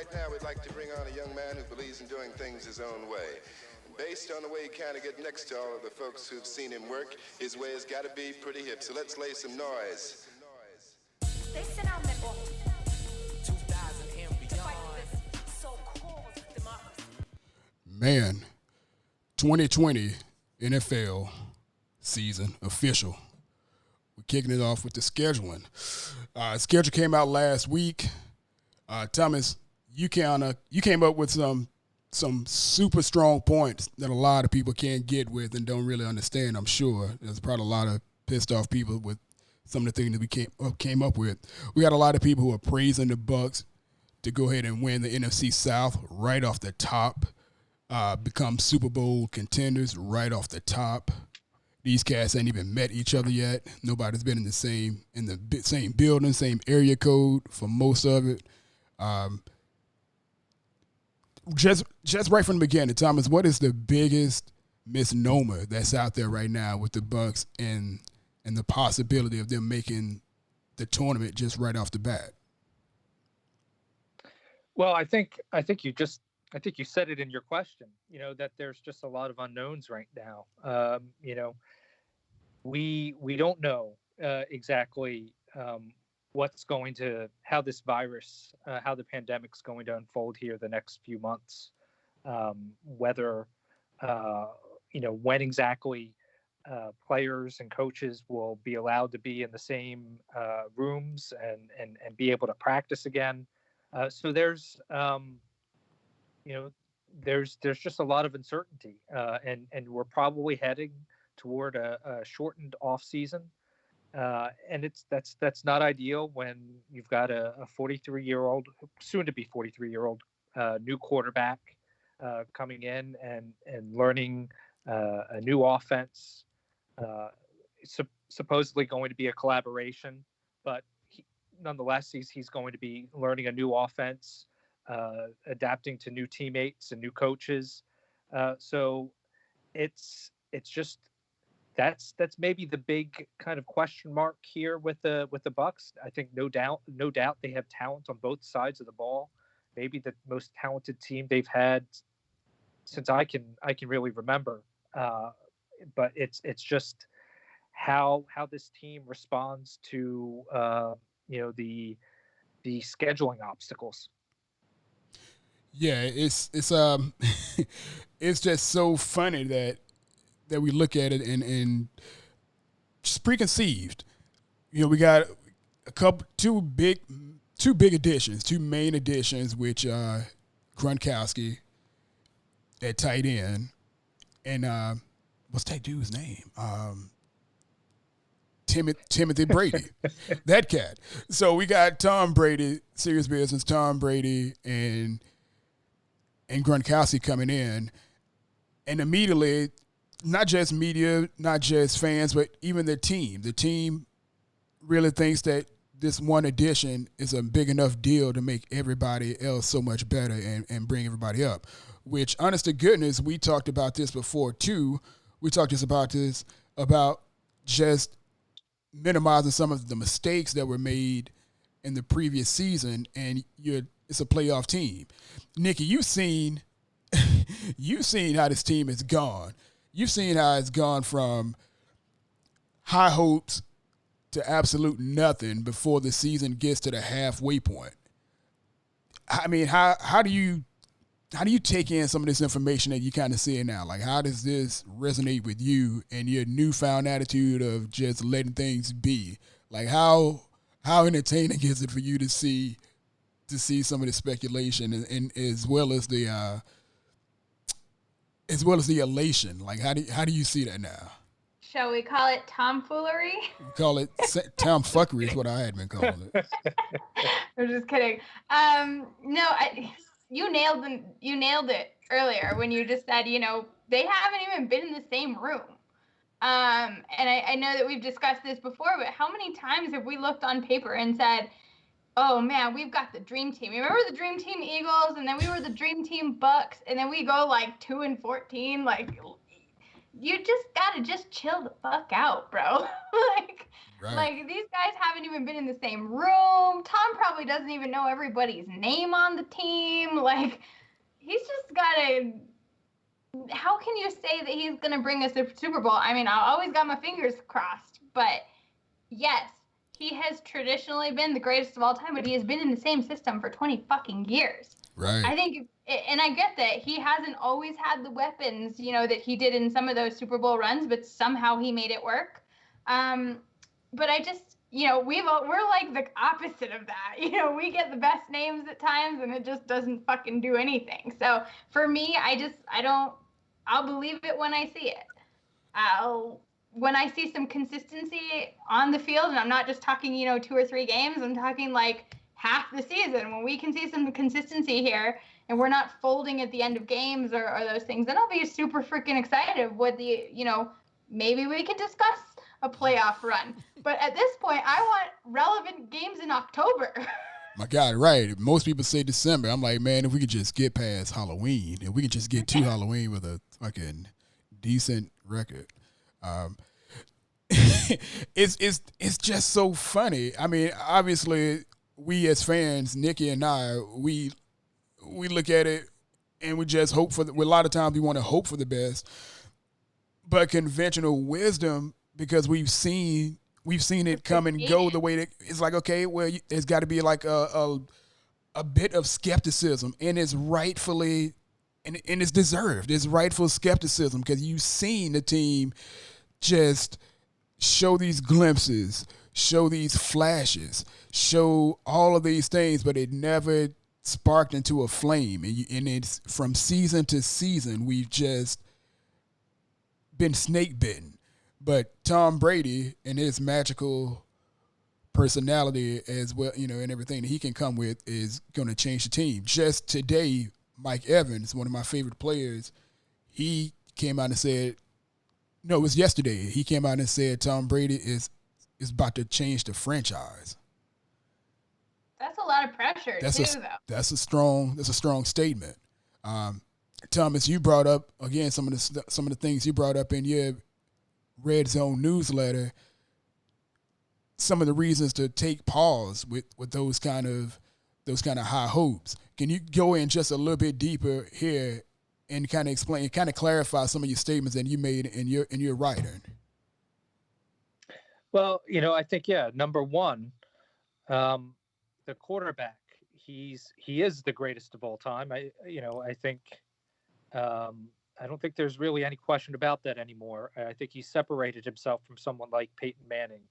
right now, we'd like to bring on a young man who believes in doing things his own way. Based on the way he kind of get next to all of the folks who've seen him work, his way has got to be pretty hip. So let's lay some noise. Listen up, people. 2000 and beyond. To fight this so-called democracy. Man, 2020 NFL season official. We're kicking it off with the scheduling. Schedule came out last week. Thomas, you came up with some super strong points that a lot of people can't get with and don't really understand, I'm sure. There's probably a lot of pissed off people with some of the things that we came up with. We got a lot of people who are praising the Bucs to go ahead and win the NFC South right off the top, become Super Bowl contenders right off the top. These cats ain't even met each other yet. Nobody's been in the same building, same area code for most of it. Just right from the beginning, Thomas, what is the biggest misnomer that's out there right now with the Bucs and the possibility of them making the tournament just right off the bat? Well, I think you said it in your question. That there's just a lot of unknowns right now. We don't know exactly how this virus, how the pandemic's going to unfold here the next few months. Whether when exactly players and coaches will be allowed to be in the same rooms and be able to practice again. So there's just a lot of uncertainty, and we're probably heading toward a shortened off season, and that's not ideal when you've got a 43-year-old, soon to be 43-year-old new quarterback coming in and learning a new offense. Supposedly going to be a collaboration, but nonetheless, he's going to be learning a new offense, adapting to new teammates and new coaches. So it's just that's maybe the big kind of question mark here with the Bucs. I think no doubt they have talent on both sides of the ball. Maybe the most talented team they've had since I can really remember. But it's just how this team responds to the scheduling obstacles. Yeah, it's it's just so funny that we look at it and just preconceived. We got two big additions, two main additions, which Gronkowski at tight end, and what's that dude's name? Timothy Brady, that cat. So we got Tom Brady, serious business, Tom Brady and Gronkowski coming in, and immediately, not just media, not just fans, but even the team. The team really thinks that this one addition is a big enough deal to make everybody else so much better and bring everybody up. Which, honest to goodness, we talked about this before too. We talked about just minimizing some of the mistakes that were made in the previous season, and it's a playoff team. Nikki, you've seen how this team has gone. You've seen how it's gone from high hopes to absolute nothing before the season gets to the halfway point. I mean, how do you take in some of this information that you kind of see now? Like, how does this resonate with you and your newfound attitude of just letting things be? Like, how entertaining is it for you to see some of the speculation and as well as the elation? Like, how do you see that now? Shall we call it tomfoolery? We call it tomfuckery is what I had been calling it. I'm just kidding. No, you nailed it earlier when you just said, they haven't even been in the same room. And I know that we've discussed this before, but how many times have we looked on paper and said, oh man, we've got the dream team. Remember the dream team Eagles, and then we were the dream team Bucks, and then we go like 2-14. Like, you just gotta just chill the fuck out, bro. Like these guys haven't even been in the same room. Tom probably doesn't even know everybody's name on the team. Like, he's just gotta. How can you say that he's gonna bring us a Super Bowl? I mean, I always got my fingers crossed, but yes, he has traditionally been the greatest of all time, but he has been in the same system for 20 fucking years. Right. I think, and I get that he hasn't always had the weapons, that he did in some of those Super Bowl runs, but somehow he made it work. But I just, we're like the opposite of that. We get the best names at times, and it just doesn't fucking do anything. So for me, I'll believe it when I see it. When I see some consistency on the field, and I'm not just talking, 2 or 3 games, I'm talking like half the season, when we can see some consistency here and we're not folding at the end of games or those things, then I'll be super freaking excited with maybe we could discuss a playoff run. But at this point, I want relevant games in October. My God, right. Most people say December. I'm like, man, if we could just get past Halloween, if we could just get to Halloween with a fucking decent record. It's just so funny. I mean, obviously, we as fans, Nikki and I, we look at it and we just hope for. A lot of times we want to hope for the best, but conventional wisdom, because we've seen it come and go the way that it's like, okay, well, there's got to be like a bit of skepticism, and it's rightfully and it's deserved. It's rightful skepticism, because you've seen the team just show these glimpses, show these flashes, show all of these things, but it never sparked into a flame. And it's from season to season, we've just been snake bitten. But Tom Brady and his magical personality as well, and everything that he can come with is going to change the team. Just today, Mike Evans, one of my favorite players, he came out and said, no, it was yesterday. He came out and said Tom Brady is about to change the franchise. That's a lot of pressure, though. That's a strong statement. Thomas, you brought up again some of the things you brought up in your Red Zone Newsletter. Some of the reasons to take pause with those kind of high hopes. Can you go in just a little bit deeper here and kind of explain, kind of clarify some of your statements that you made in your writing? Well, I think, number one, the quarterback, he is the greatest of all time. I think, I don't think there's really any question about that anymore. I think he separated himself from someone like Peyton Manning.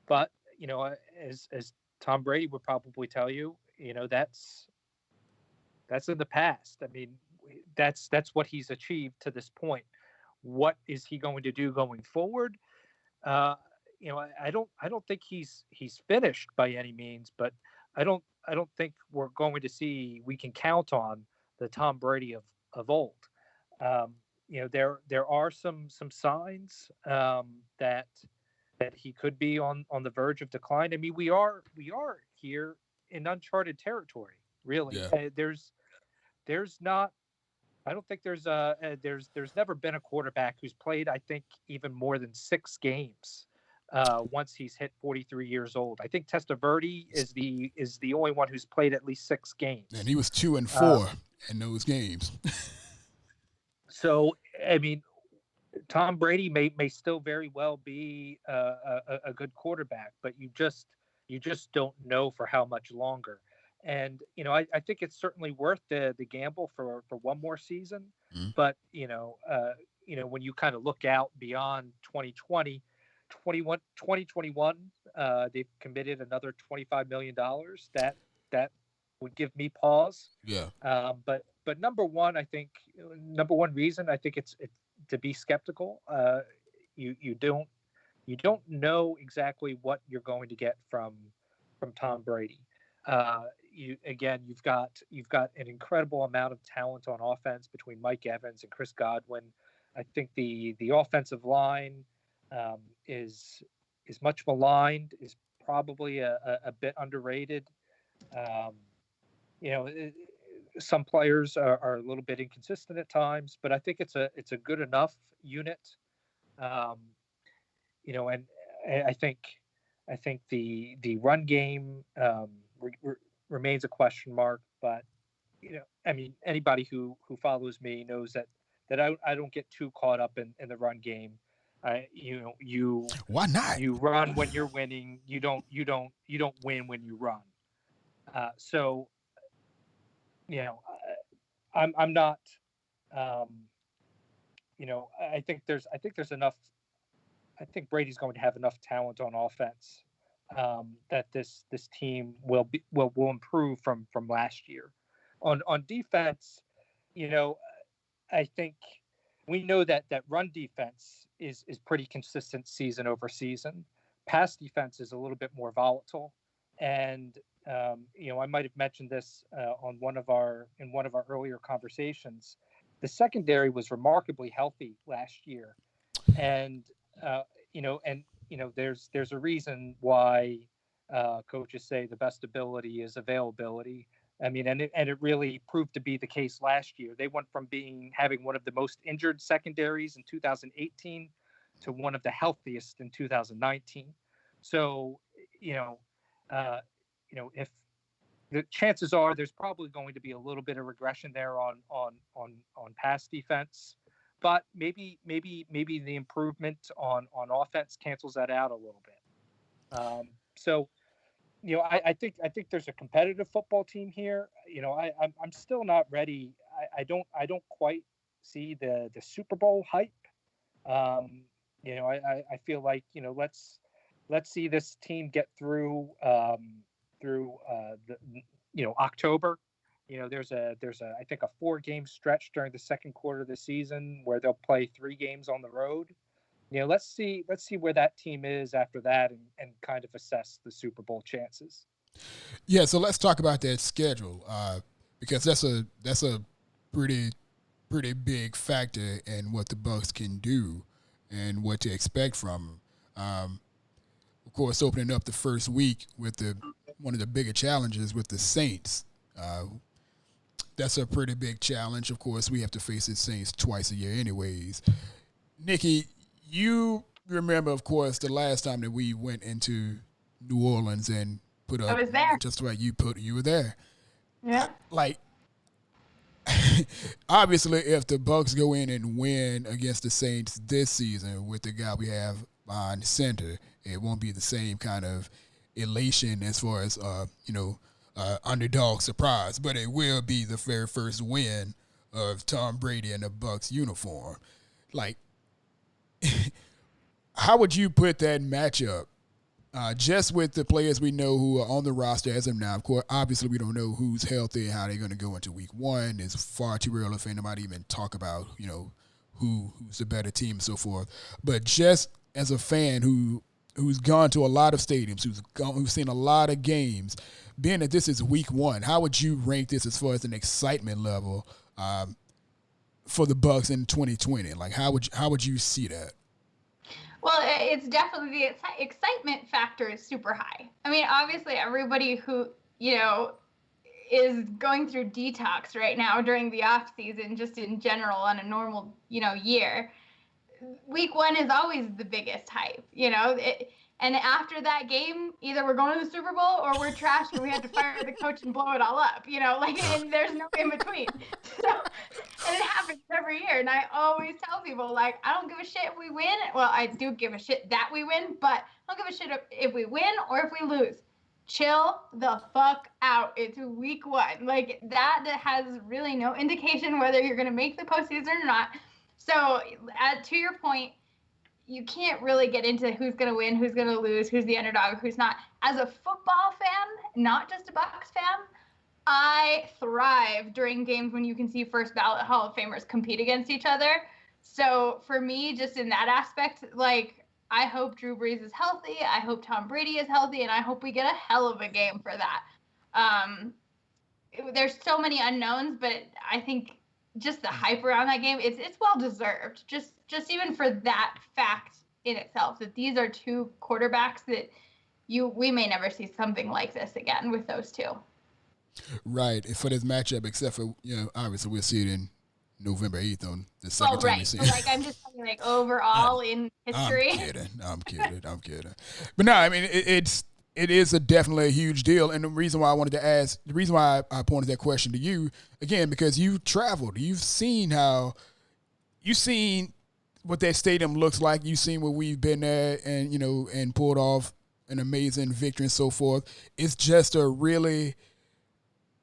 But, as Tom Brady would probably tell you, that's in the past. I mean, that's what he's achieved to this point. What is he going to do going forward? I don't think he's finished by any means, but I don't think we can count on the Tom Brady of old. There are some signs that he could be on the verge of decline. I mean, we are here in uncharted territory, really. Yeah. There's not. I don't think there's never been a quarterback who's played, I think, even more than 6 games once he's hit 43 years old. I think Testaverde is the only one who's played at least 6 games. And he was 2-4 in those games. So, I mean, Tom Brady may still very well be a good quarterback, but you just don't know for how much longer. And, I think it's certainly worth the gamble for one more season. Mm-hmm. But, when you kind of look out beyond 2021, they've committed another $25 million. That would give me pause. Yeah. But number one reason I think it's to be skeptical. You don't know exactly what you're going to get from Tom Brady. You've got an incredible amount of talent on offense between Mike Evans and Chris Godwin. I think the offensive line is much maligned, is probably a bit underrated. some players are a little bit inconsistent at times, but I think it's a good enough unit. And I think the run game remains a question mark. But I mean, anybody who follows me knows that I don't get too caught up in the run game. Why not? You run when you're winning. You don't win when you run. So I'm not. I think there's enough. I think Brady's going to have enough talent on offense that this team will improve from last year. On defense, I think we know that run defense is pretty consistent season over season. Pass defense is a little bit more volatile, and I might have mentioned this in one of our earlier conversations. The secondary was remarkably healthy last year, and there's a reason why coaches say the best ability is availability. I mean, and it really proved to be the case last year. They went from having one of the most injured secondaries in 2018 to one of the healthiest in 2019. So, if the chances are there's probably going to be a little bit of regression there on pass defense, but maybe the improvement on offense cancels that out a little bit. I think there's a competitive football team here. I'm still not ready. I don't quite see the Super Bowl hype. I feel like let's see this team get through October. There's I think a 4-game stretch during the second quarter of the season where they'll play 3 games on the road. Let's see where that team is after that and kind of assess the Super Bowl chances. Yeah, so let's talk about that schedule because that's a pretty big factor in what the Bucs can do and what to expect from them. Of course, opening up the first week with one of the bigger challenges with the Saints. That's a pretty big challenge. Of course, we have to face the Saints twice a year anyways. Nikki, you remember, of course, the last time that we went into New Orleans and put up. I was there. Just right, you were there. Yeah. Like, obviously, if the Bucs go in and win against the Saints this season with the guy we have behind center, it won't be the same kind of elation as far as underdog surprise, but it will be the very first win of Tom Brady in the Bucs uniform. Like, how would you put that matchup? Just with the players we know who are on the roster as of now. Of course, obviously we don't know who's healthy and how they're going to go into week 1. It's far too early for anybody to even talk about, who's the better team and so forth. But just as a fan who's gone to a lot of stadiums, who's seen a lot of games, being that this is week 1, how would you rank this as far as an excitement level for the Bucs in 2020? Like, how would you see that? Well, it's definitely the excitement factor is super high. I mean, obviously, everybody who is going through detox right now during the off season, just in general on a normal year, week 1 is always the biggest hype. And after that game, either we're going to the Super Bowl or we're trashed and we had to fire the coach and blow it all up, and there's no in between. So, and it happens every year. And I always tell people, like, I don't give a shit if we win. Well, I do give a shit that we win, but I don't give a shit if we win or if we lose. Chill the fuck out. It's week 1. Like, that has really no indication whether you're going to make the postseason or not. So, to your point, you can't really get into who's going to win, who's going to lose, who's the underdog, who's not. As a football fan, not just a Bucs fan, I thrive during games when you can see first ballot Hall of Famers compete against each other. So for me, just in that aspect, like, I hope Drew Brees is healthy. I hope Tom Brady is healthy, and I hope we get a hell of a game for that. There's so many unknowns, but I think just the hype around that game, it's well deserved. Just even for that fact in itself, that these are 2 quarterbacks that we may never see something like this again with those 2. Right, for this matchup, except for, obviously we'll see it in November 8th on the second Oh, time we right. see So, it. like, I'm just saying, like, overall in I'm history. I'm kidding. But no, I mean, it is definitely a huge deal. And the reason why I pointed that question to you, again, because you've traveled. You've seen what that stadium looks like. You've seen where we've been there and, and pulled off an amazing victory and so forth. It's just a really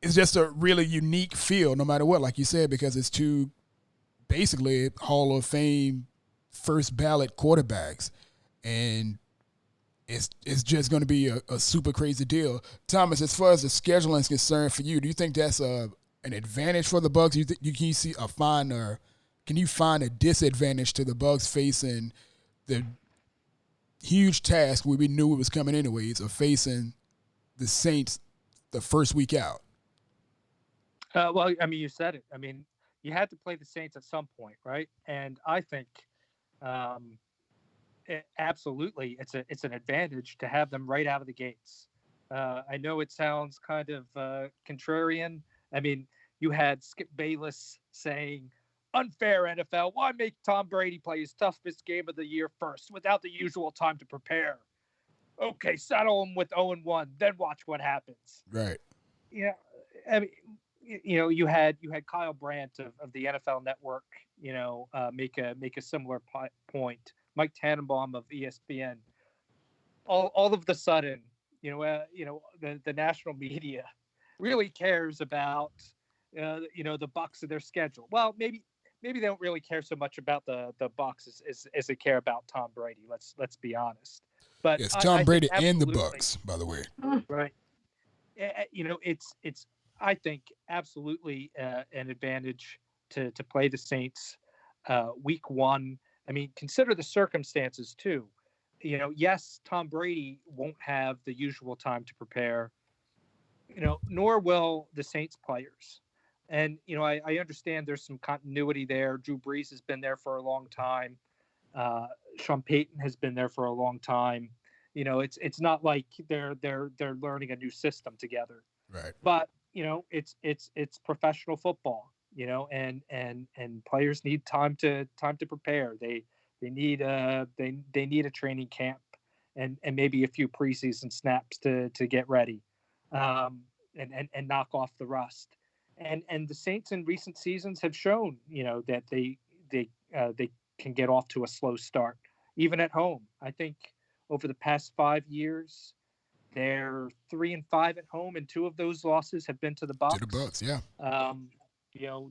unique feel, no matter what, like you said, because it's two basically Hall of Fame first ballot quarterbacks. And it's just going to be a super crazy deal. Thomas, as far as the scheduling is concerned for you, do you think that's an advantage for the Bucs? Can you find a disadvantage to the Bucs facing the huge task we knew it was coming anyways of facing the Saints the first week out? Well, I mean, you said it. I mean, you had to play the Saints at some point, right? And I think absolutely it's an advantage to have them right out of the gates. I know it sounds kind of contrarian. I mean, you had Skip Bayless saying, unfair NFL, why make Tom Brady play his toughest game of the year first without the usual time to prepare? Okay, settle him with 0-1, then watch what happens. Right. Yeah, I mean, you had Kyle Brandt of the NFL Network, make a similar point. Mike Tannenbaum of ESPN. All of the sudden, the national media really cares about the Bucs and their schedule. Well, maybe they don't really care so much about the Bucs as they care about Tom Brady. Let's be honest. But it's Tom Brady and the Bucs, Bucs, by the way. Right. It's I think absolutely an advantage to play the Saints week one. I mean, consider the circumstances too. Yes, Tom Brady won't have the usual time to prepare, nor will the Saints players. And, I understand there's some continuity there. Drew Brees has been there for a long time. Sean Payton has been there for a long time. It's not like they're learning a new system together. Right. But, it's professional football, and players need time to prepare. They need a training camp and maybe a few preseason snaps to get ready, and knock off the rust. And the Saints in recent seasons have shown, that they can get off to a slow start, even at home. I think over the past 5 years, they're 3-5 at home, and 2 of those losses have been to the Bucs. To the Bucs, yeah.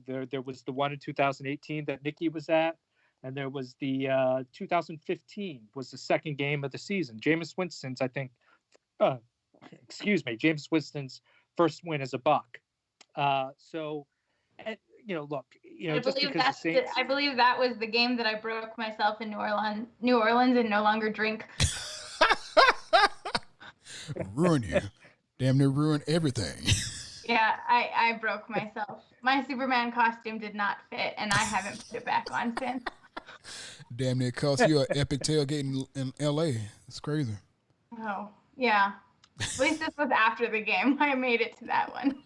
There was the one in 2018 that Nikki was at, and there was the 2015 was the second game of the season. Jameis Winston's Winston's first win as a Buc. So, look, just because the Saints, I believe that was the game that I broke myself in New Orleans and no longer drink. Ruin you. Damn near ruin everything. Yeah, I broke myself. My Superman costume did not fit, and I haven't put it back on since. Damn near cost you an epic tailgate in L.A. It's crazy. Oh, yeah. At least this was after the game. I made it to that one.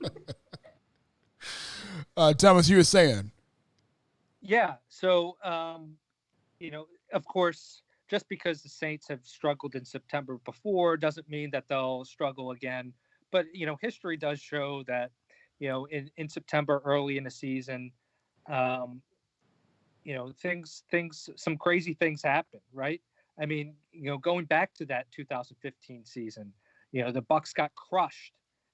Thomas, you were saying. Yeah. So, of course, just because the Saints have struggled in September before doesn't mean that they'll struggle again. But, history does show that, in September, early in the season, some crazy things happen, right? I mean, going back to that 2015 season, the Bucs got crushed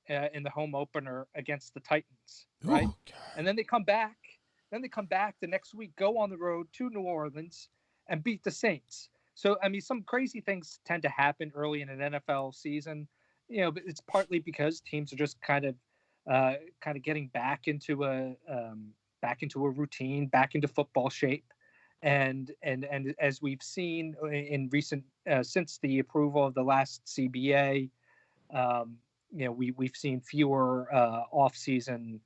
in the home opener against the Titans, right? Oh, and then they come back. The next week, go on the road to New Orleans and beat the Saints. So, I mean, some crazy things tend to happen early in an NFL season, but it's partly because teams are just kind of getting back into a routine, back into football shape. And as we've seen in recent, since the approval of the last CBA, we've seen fewer off-season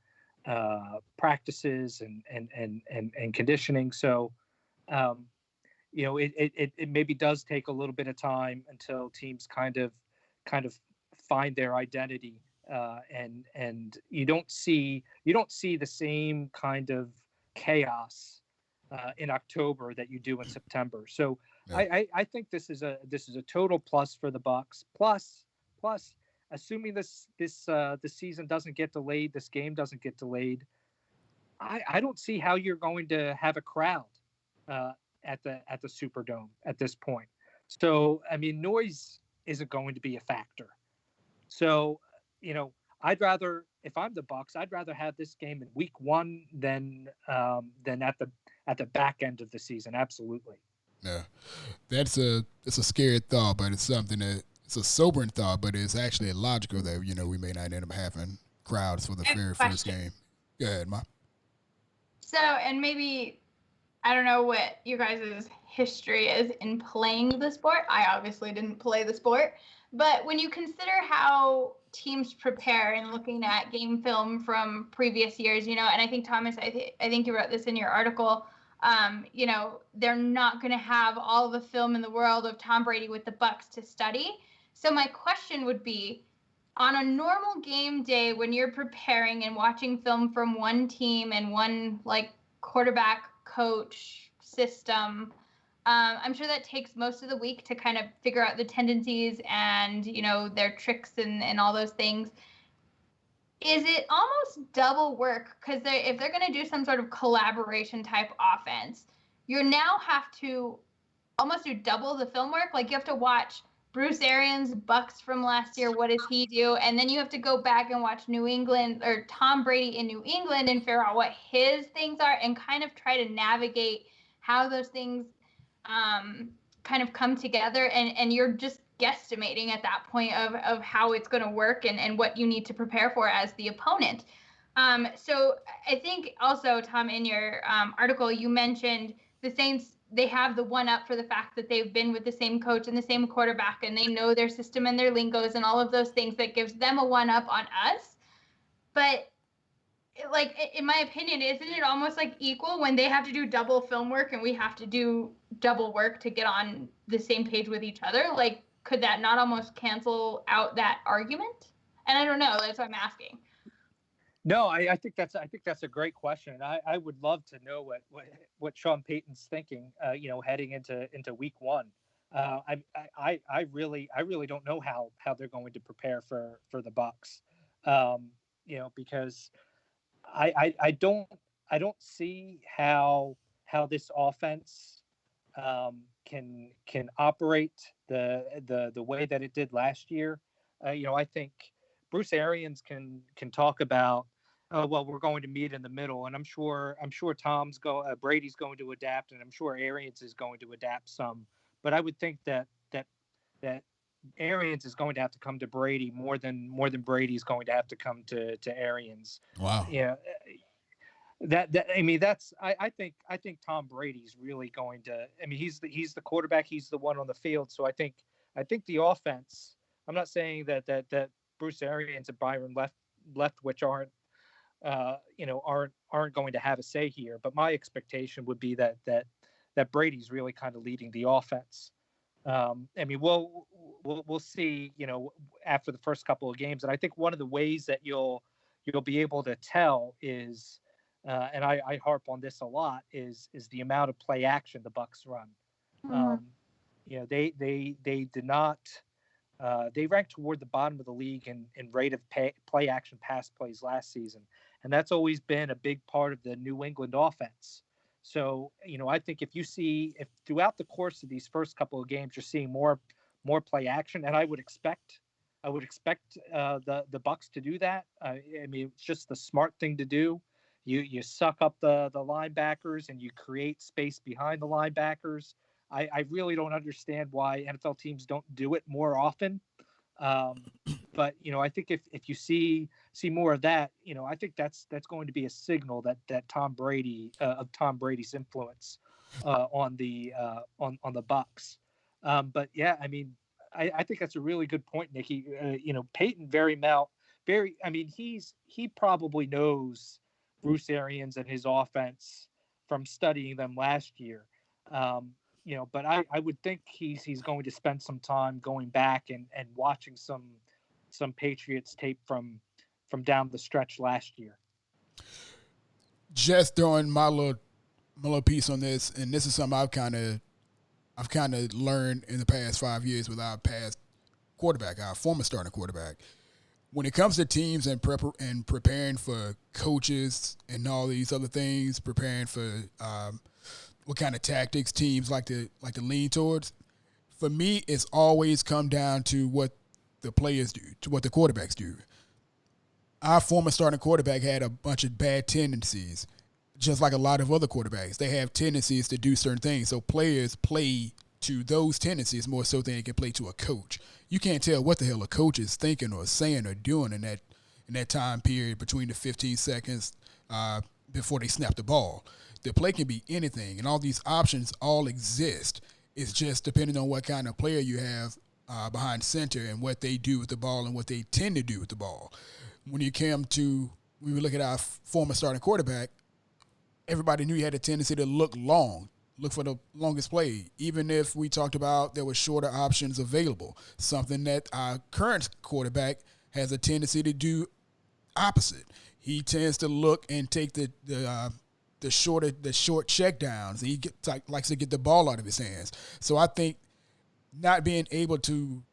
practices and conditioning. So, it maybe does take a little bit of time until teams kind of find their identity and you don't see the same kind of chaos in October that you do in September. So Yeah. I think this is a total plus for the Bucs. Plus, assuming this season doesn't get delayed, this game doesn't get delayed, I don't see how you're going to have a crowd uh, at the Superdome at this point. So I mean, noise isn't going to be a factor. So I'd rather, if I'm the Bucs, I'd rather have this game in week 1 than at the back end of the season. Absolutely. Yeah, it's a scary thought, but it's something that it's a sobering thought, but it's actually logical that we may not end up having crowds for the very first game. Go ahead, Ma. So, and maybe I don't know what you guys' history is in playing the sport. I obviously didn't play the sport, but when you consider how teams prepare and looking at game film from previous years, and I think Thomas, I think you wrote this in your article. They're not going to have all the film in the world of Tom Brady with the Bucs to study. So my question would be, on a normal game day when you're preparing and watching film from one team and one quarterback coach system, I'm sure that takes most of the week to kind of figure out the tendencies and their tricks and all those things. Is it almost double work? Because if they're going to do some sort of collaboration type offense, you now have to almost do double the film work. Like you have to watch Bruce Arians' Bucs from last year. What does he do? And then you have to go back and watch New England or Tom Brady in New England and figure out what his things are and kind of try to navigate how those things kind of come together. And you're just guesstimating at that point of how it's going to work and what you need to prepare for as the opponent. So I think also, Tom, in your article, you mentioned the Saints, they have the one up for the fact that they've been with the same coach and the same quarterback and they know their system and their lingos and all of those things that gives them a one up on us. But in my opinion, isn't it almost equal when they have to do double film work and we have to do double work to get on the same page with each other? Could that not almost cancel out that argument? And I don't know. That's what I'm asking. No, I think that's a great question. I would love to know what Sean Payton's thinking. Heading into week 1. I really don't know how they're going to prepare for the Bucs. Because I don't see how this offense can operate the way that it did last year. I think Bruce Arians can talk about, well, we're going to meet in the middle, and I'm sure Brady's going to adapt, and I'm sure Arians is going to adapt some. But I would think that Arians is going to have to come to Brady more than Brady's going to have to come to Arians. Wow. Yeah. I think Tom Brady's really going to. I mean, he's the quarterback. He's the one on the field. So I think the offense. I'm not saying that Bruce Arians and Byron Leftwich aren't going to have a say here. But my expectation would be that Brady's really kind of leading the offense. I mean, we'll see. After the first couple of games, and I think one of the ways that you'll be able to tell is. And I harp on this a lot, is the amount of play action the Bucs run. Mm-hmm. They did not. They ranked toward the bottom of the league in rate of play action pass plays last season, and that's always been a big part of the New England offense. So I think if throughout the course of these first couple of games you're seeing more play action, and I would expect the Bucs to do that. I mean, it's just the smart thing to do. You suck up the linebackers and you create space behind the linebackers. I really don't understand why NFL teams don't do it more often. But I think if you see more of that, I think that's going to be a signal that Tom Brady of Tom Brady's influence on the Bucs. But yeah, I mean, I think that's a really good point, Nikki. Peyton I mean, he probably knows Bruce Arians and his offense from studying them last year. But I would think he's going to spend some time going back and watching some some Patriots tape from down the stretch last year. Just throwing my little piece on this, and this is something I've kind of learned in the past 5 years with our past quarterback, our former starting quarterback. When it comes to teams and preparing for coaches and all these other things, preparing for what kind of tactics teams like to lean towards, for me, it's always come down to what the players do, to what the quarterbacks do. Our former starting quarterback had a bunch of bad tendencies, just like a lot of other quarterbacks. They have tendencies to do certain things, so players play to those tendencies more so than they can play to a coach. You can't tell what the hell a coach is thinking or saying or doing in that time period between the 15 seconds before they snap the ball. The play can be anything, and all these options all exist. It's just depending on what kind of player you have behind center and what they do with the ball and what they tend to do with the ball. When we look at our former starting quarterback, everybody knew he had a tendency to look for the longest play, even if we talked about there were shorter options available, something that our current quarterback has a tendency to do opposite. He tends to look and take the short check downs. He likes to get the ball out of his hands. So I think not being able to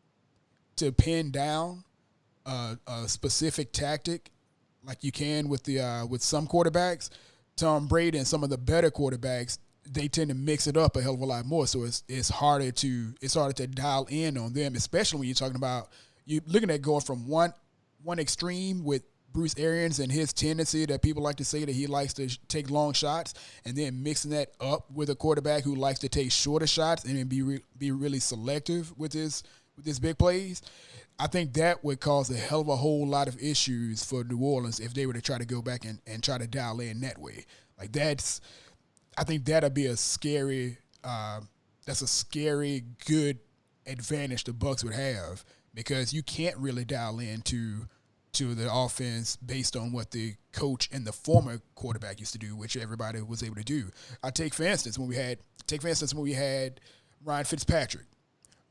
pin down a specific tactic like you can with some quarterbacks, Tom Brady and some of the better quarterbacks, they tend to mix it up a hell of a lot more. So it's harder to dial in on them, especially when you're talking about you looking at going from one extreme with Bruce Arians and his tendency that people like to say that he likes to take long shots, and then mixing that up with a quarterback who likes to take shorter shots and then be really selective with his big plays. I think that would cause a hell of a whole lot of issues for New Orleans if they were to try to go back and try to dial in that way. Like I think that'd be a scary good advantage the Bucs would have, because you can't really dial into the offense based on what the coach and the former quarterback used to do, which everybody was able to do. Take for instance when we had Ryan Fitzpatrick.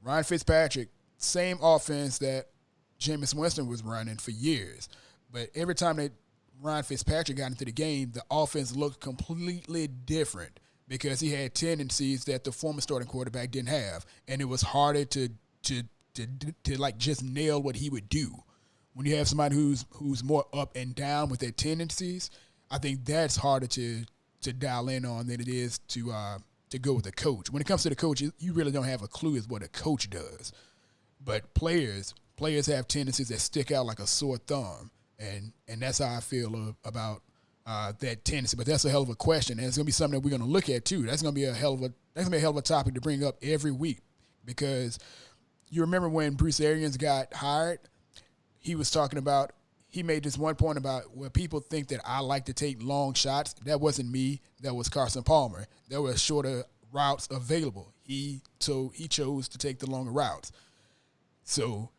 Ryan Fitzpatrick, same offense that Jameis Winston was running for years, but every time that Ryan Fitzpatrick got into the game, the offense looked completely different because he had tendencies that the former starting quarterback didn't have, and it was harder to like just nail what he would do. When you have somebody who's more up and down with their tendencies, I think that's harder to dial in on than it is to go with a coach. When it comes to the coach, you really don't have a clue as what a coach does. But players have tendencies that stick out like a sore thumb, and that's how I feel about that tendency. But that's a hell of a question, and it's gonna be something that we're gonna look at too. That's gonna be a hell of a topic to bring up every week, because you remember when Bruce Arians got hired, he was talking about. He made this one point about where people think that I like to take long shots. That wasn't me. That was Carson Palmer. There were shorter routes available. He chose to take the longer routes. So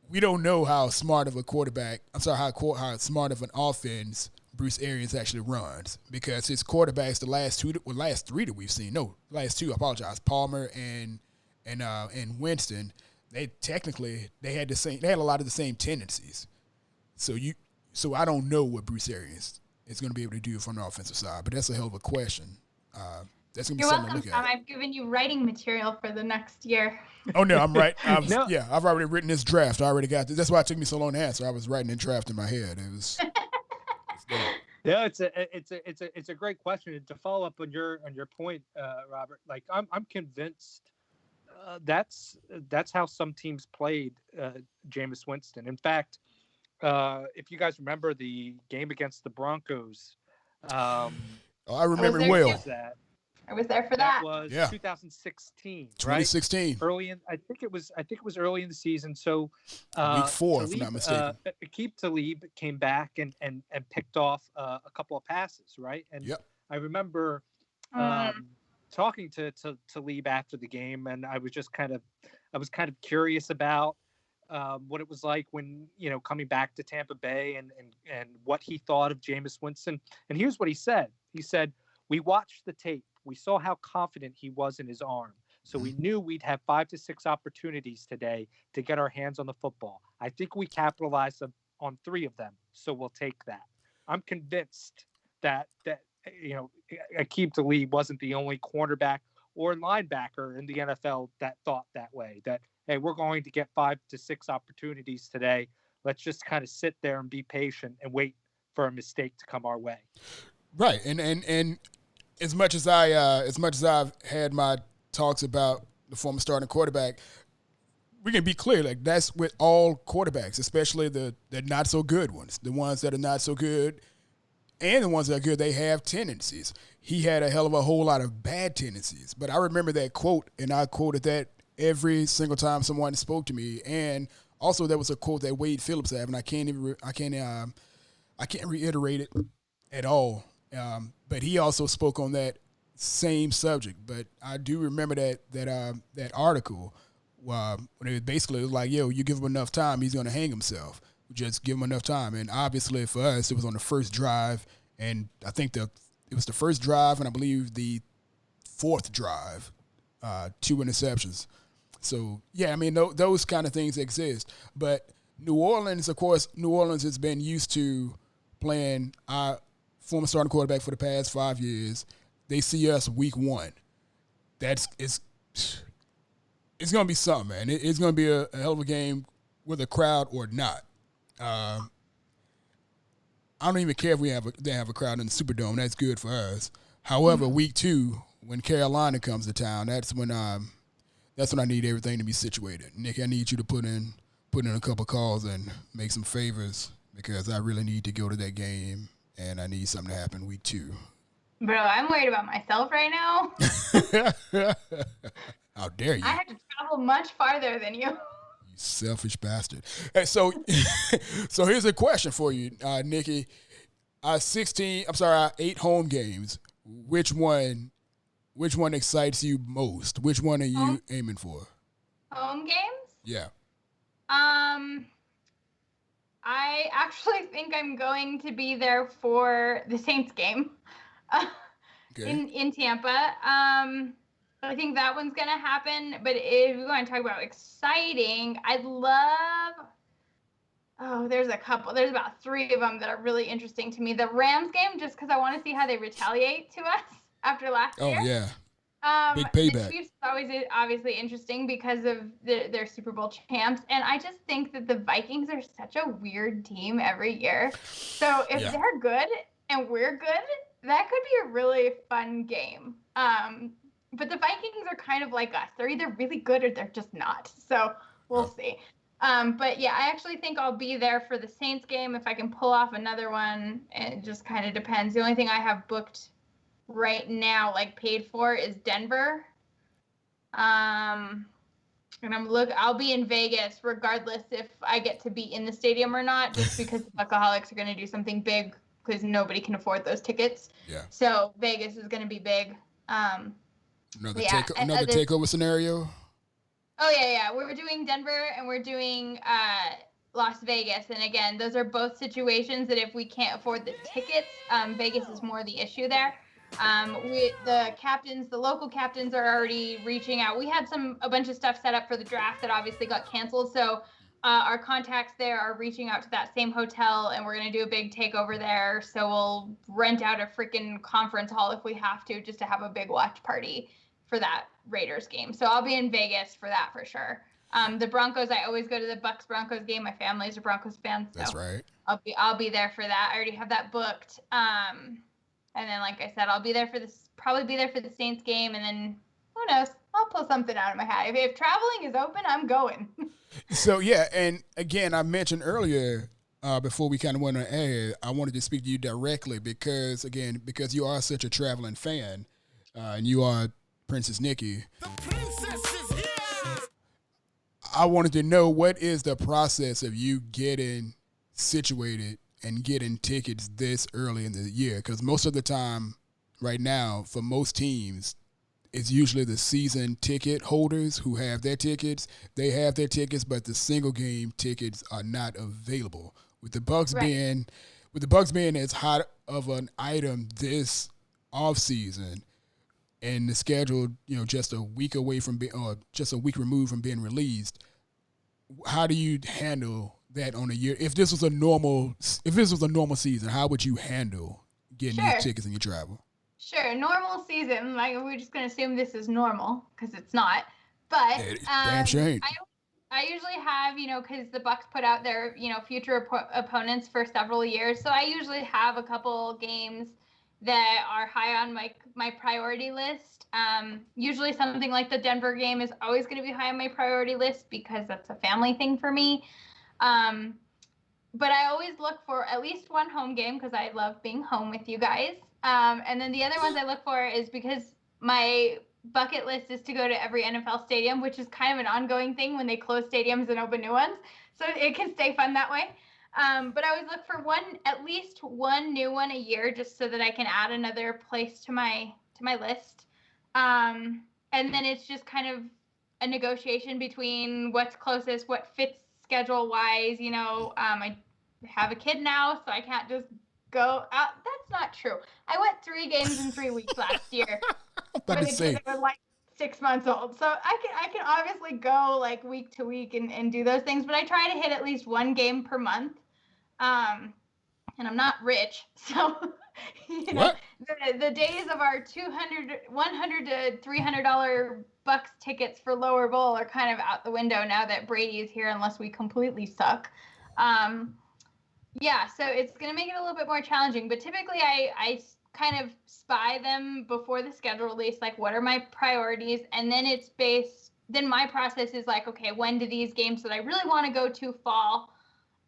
we don't know how smart of a quarterback. How smart of an offense Bruce Arians actually runs, because his quarterbacks, the last three that we've seen. No, last two. I apologize. Palmer and Winston. They had a lot of the same tendencies. So I don't know what Bruce Arians is going to be able to do from the offensive side, but that's a hell of a question. That's going to be something to look at. I've given you writing material for the next year. Oh no, I'm right. I've already written this draft. I already got this. That's why it took me so long to answer. I was writing the draft in my head. It was. Yeah, it's a great question. And to follow up on your point, Robert, like I'm convinced that's how some teams played Jameis Winston. In fact, if you guys remember the game against the Broncos, I remember it well. I was there for that. That was 2016, 2016. Right? I think it was early in the season. So week 4, if I'm not mistaken. Aqib Talib came back and picked off a couple of passes, right? And yep. I remember talking to Talib after the game, and I was kind of curious about what it was like when, coming back to Tampa Bay and what he thought of Jameis Winston. And here's what he said. He said, "We watched the tape. We saw how confident he was in his arm. So we knew we'd have 5 to 6 opportunities today to get our hands on the football. I think we capitalized on 3 of them, so we'll take that. I'm convinced that Aqib Talib wasn't the only cornerback or linebacker in the NFL that thought that way, that, hey, we're going to get 5 to 6 opportunities today. Let's just kind of sit there and be patient and wait for a mistake to come our way. Right. And as much as I've had my talks about the former starting quarterback, we can be clear, like that's with all quarterbacks, especially the not so good ones, the ones that are not so good and the ones that are good, they have tendencies. He had a hell of a whole lot of bad tendencies. But I remember that quote, and I quoted that every single time someone spoke to me. And also there was a quote that Wade Phillips had, and I can't reiterate it at all. But he also spoke on that same subject. But I do remember that article when it basically was like, yo, you give him enough time, he's going to hang himself. Just give him enough time. And obviously for us, it was on the first drive, and I think it was the first drive, and I believe the 4th drive, 2 interceptions. So, yeah, I mean, those kind of things exist. But New Orleans, of course, has been used to playing our former starting quarterback for the past 5 years. They see us week 1. It's going to be something, man. It's going to be a hell of a game with a crowd or not. I don't even care if they have a crowd in the Superdome. That's good for us. However, week 2, when Carolina comes to town, that's when I need everything to be situated. Nick, I need you to put in a couple calls and make some favors, because I really need to go to that game, and I need something to happen week 2. Bro, I'm worried about myself right now. How dare you? I have to travel much farther than you. You selfish bastard. Hey, so here's a question for you, Nikki. 8 home games. Which one excites you most? Which one are you aiming for? Home games? Yeah. I actually think I'm going to be there for the Saints game in Tampa. I think that one's going to happen. But if we want to talk about exciting, I'd love – there's a couple. There's about 3 of them that are really interesting to me. The Rams game, just because I want to see how they retaliate to us after last year. Oh, yeah. Big payback. The Chiefs is always obviously interesting because of their Super Bowl champs. And I just think that the Vikings are such a weird team every year. So if they're good and we're good, that could be a really fun game. But the Vikings are kind of like us. They're either really good or they're just not. So we'll see. But yeah, I actually think I'll be there for the Saints game. If I can pull off another one, it just kind of depends. The only thing I have booked right now, like paid for, is Denver. And I'll be in Vegas regardless if I get to be in the stadium or not, just because the Buccaholics are going to do something big because nobody can afford those tickets. Yeah. So Vegas is going to be big. Another takeover scenario? Oh, yeah. We're doing Denver and we're doing Las Vegas. And again, those are both situations that if we can't afford the tickets, Vegas is more the issue there. The local captains are already reaching out. We had a bunch of stuff set up for the draft that obviously got canceled. So our contacts there are reaching out to that same hotel, and we're going to do a big takeover there. So we'll rent out a freaking conference hall if we have to, just to have a big watch party for that Raiders game. So I'll be in Vegas for that for sure. The Broncos, I always go to the Bucs Broncos game. My family's a Broncos fan. So that's right. I'll be there for that. I already have that booked. And then, like I said, I'll be there for probably be there for the Saints game, and then who knows? I'll pull something out of my hat. If traveling is open, I'm going. So yeah, and again, I mentioned earlier before we kind of went on air, I wanted to speak to you directly because you are such a traveling fan, and you are Princess Nikki. The princess is here. I wanted to know, what is the process of you getting situated and getting tickets this early in the year? Because most of the time right now, for most teams, it's usually the season ticket holders who have their tickets. They have their tickets, but the single game tickets are not available. With the Bucs being as hot of an item this off season, and the schedule, just a week away from just a week removed from being released, how do you handle that on a year? If this was a normal season, how would you handle getting your tickets and your travel? Sure, normal season. Like we're just gonna assume this is normal because it's not. But damn shame. I usually have, because the Bucs put out their, future opponents for several years. So I usually have a couple games that are high on my priority list. Usually something like the Denver game is always going to be high on my priority list because that's a family thing for me. But I always look for at least one home game because I love being home with you guys. And then the other ones I look for is because my bucket list is to go to every NFL stadium, which is kind of an ongoing thing when they close stadiums and open new ones. So it can stay fun that way. But I always look for at least one new one a year, just so that I can add another place to my list. And then it's just kind of a negotiation between what's closest, what fits schedule wise. I have a kid now, so I can't just go out. That's not true. I went 3 games in 3 weeks last year. When the kids were like 6 months old. So I can obviously go like week to week and do those things, but I try to hit at least one game per month. And I'm not rich, so the days of our $100 to $300 Bucs tickets for lower bowl are kind of out the window now that Brady is here, unless we completely suck. So it's going to make it a little bit more challenging, but typically I kind of spy them before the schedule release, like what are my priorities, and then then my process is like, okay, when do these games that I really want to go to fall,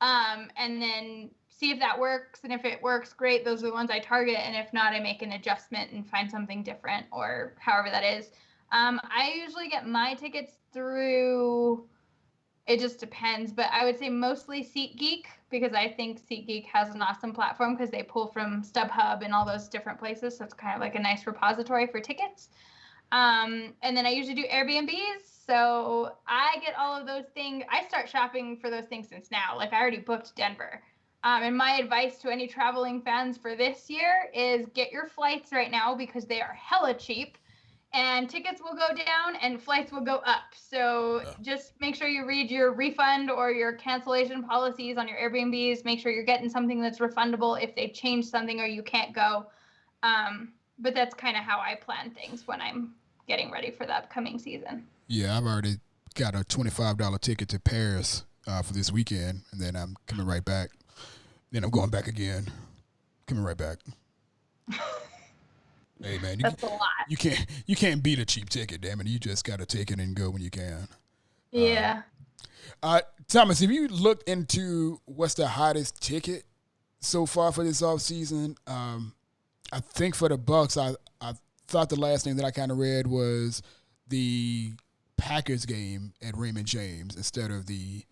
and then see if that works, and if it works, great, those are the ones I target, and if not, I make an adjustment and find something different, or however that is. I usually get my tickets through, it just depends, but I would say mostly SeatGeek, because I think SeatGeek has an awesome platform because they pull from StubHub and all those different places. So it's kind of like a nice repository for tickets. And then I usually do Airbnbs. So I get all of those things. I start shopping for those things since now. Like I already booked Denver. And my advice to any traveling fans for this year is get your flights right now because they are hella cheap. And tickets will go down and flights will go up. So just make sure you read your refund or your cancellation policies on your Airbnbs. Make sure you're getting something that's refundable if they change something or you can't go. But that's kind of how I plan things when I'm getting ready for the upcoming season. Yeah, I've already got a $25 ticket to Paris for this weekend, and then I'm coming right back. Then I'm going back again. Coming right back. Hey man, that's a lot. You can't beat a cheap ticket, damn it. You just gotta take it and go when you can. Yeah. Thomas, have you looked into what's the hottest ticket so far for this offseason? I think for the Bucs, I thought the last thing that I kind of read was the Packers game at Raymond James instead of the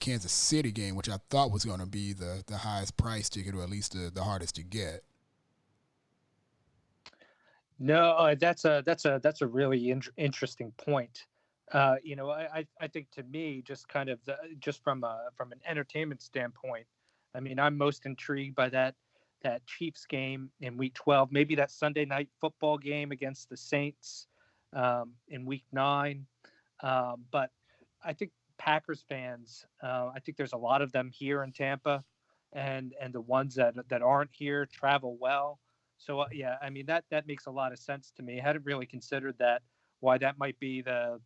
Kansas City game, which I thought was going to be the highest price ticket, or at least the hardest to get. No, that's a really interesting point. I think to me, just kind of from an entertainment standpoint, I mean, I'm most intrigued by that Chiefs game in Week 12, maybe that Sunday night football game against the Saints in Week 9. But I think Packers fans, I think there's a lot of them here in Tampa, and the ones that aren't here travel well. So, yeah, I mean, that makes a lot of sense to me. I hadn't really considered that, why that might be the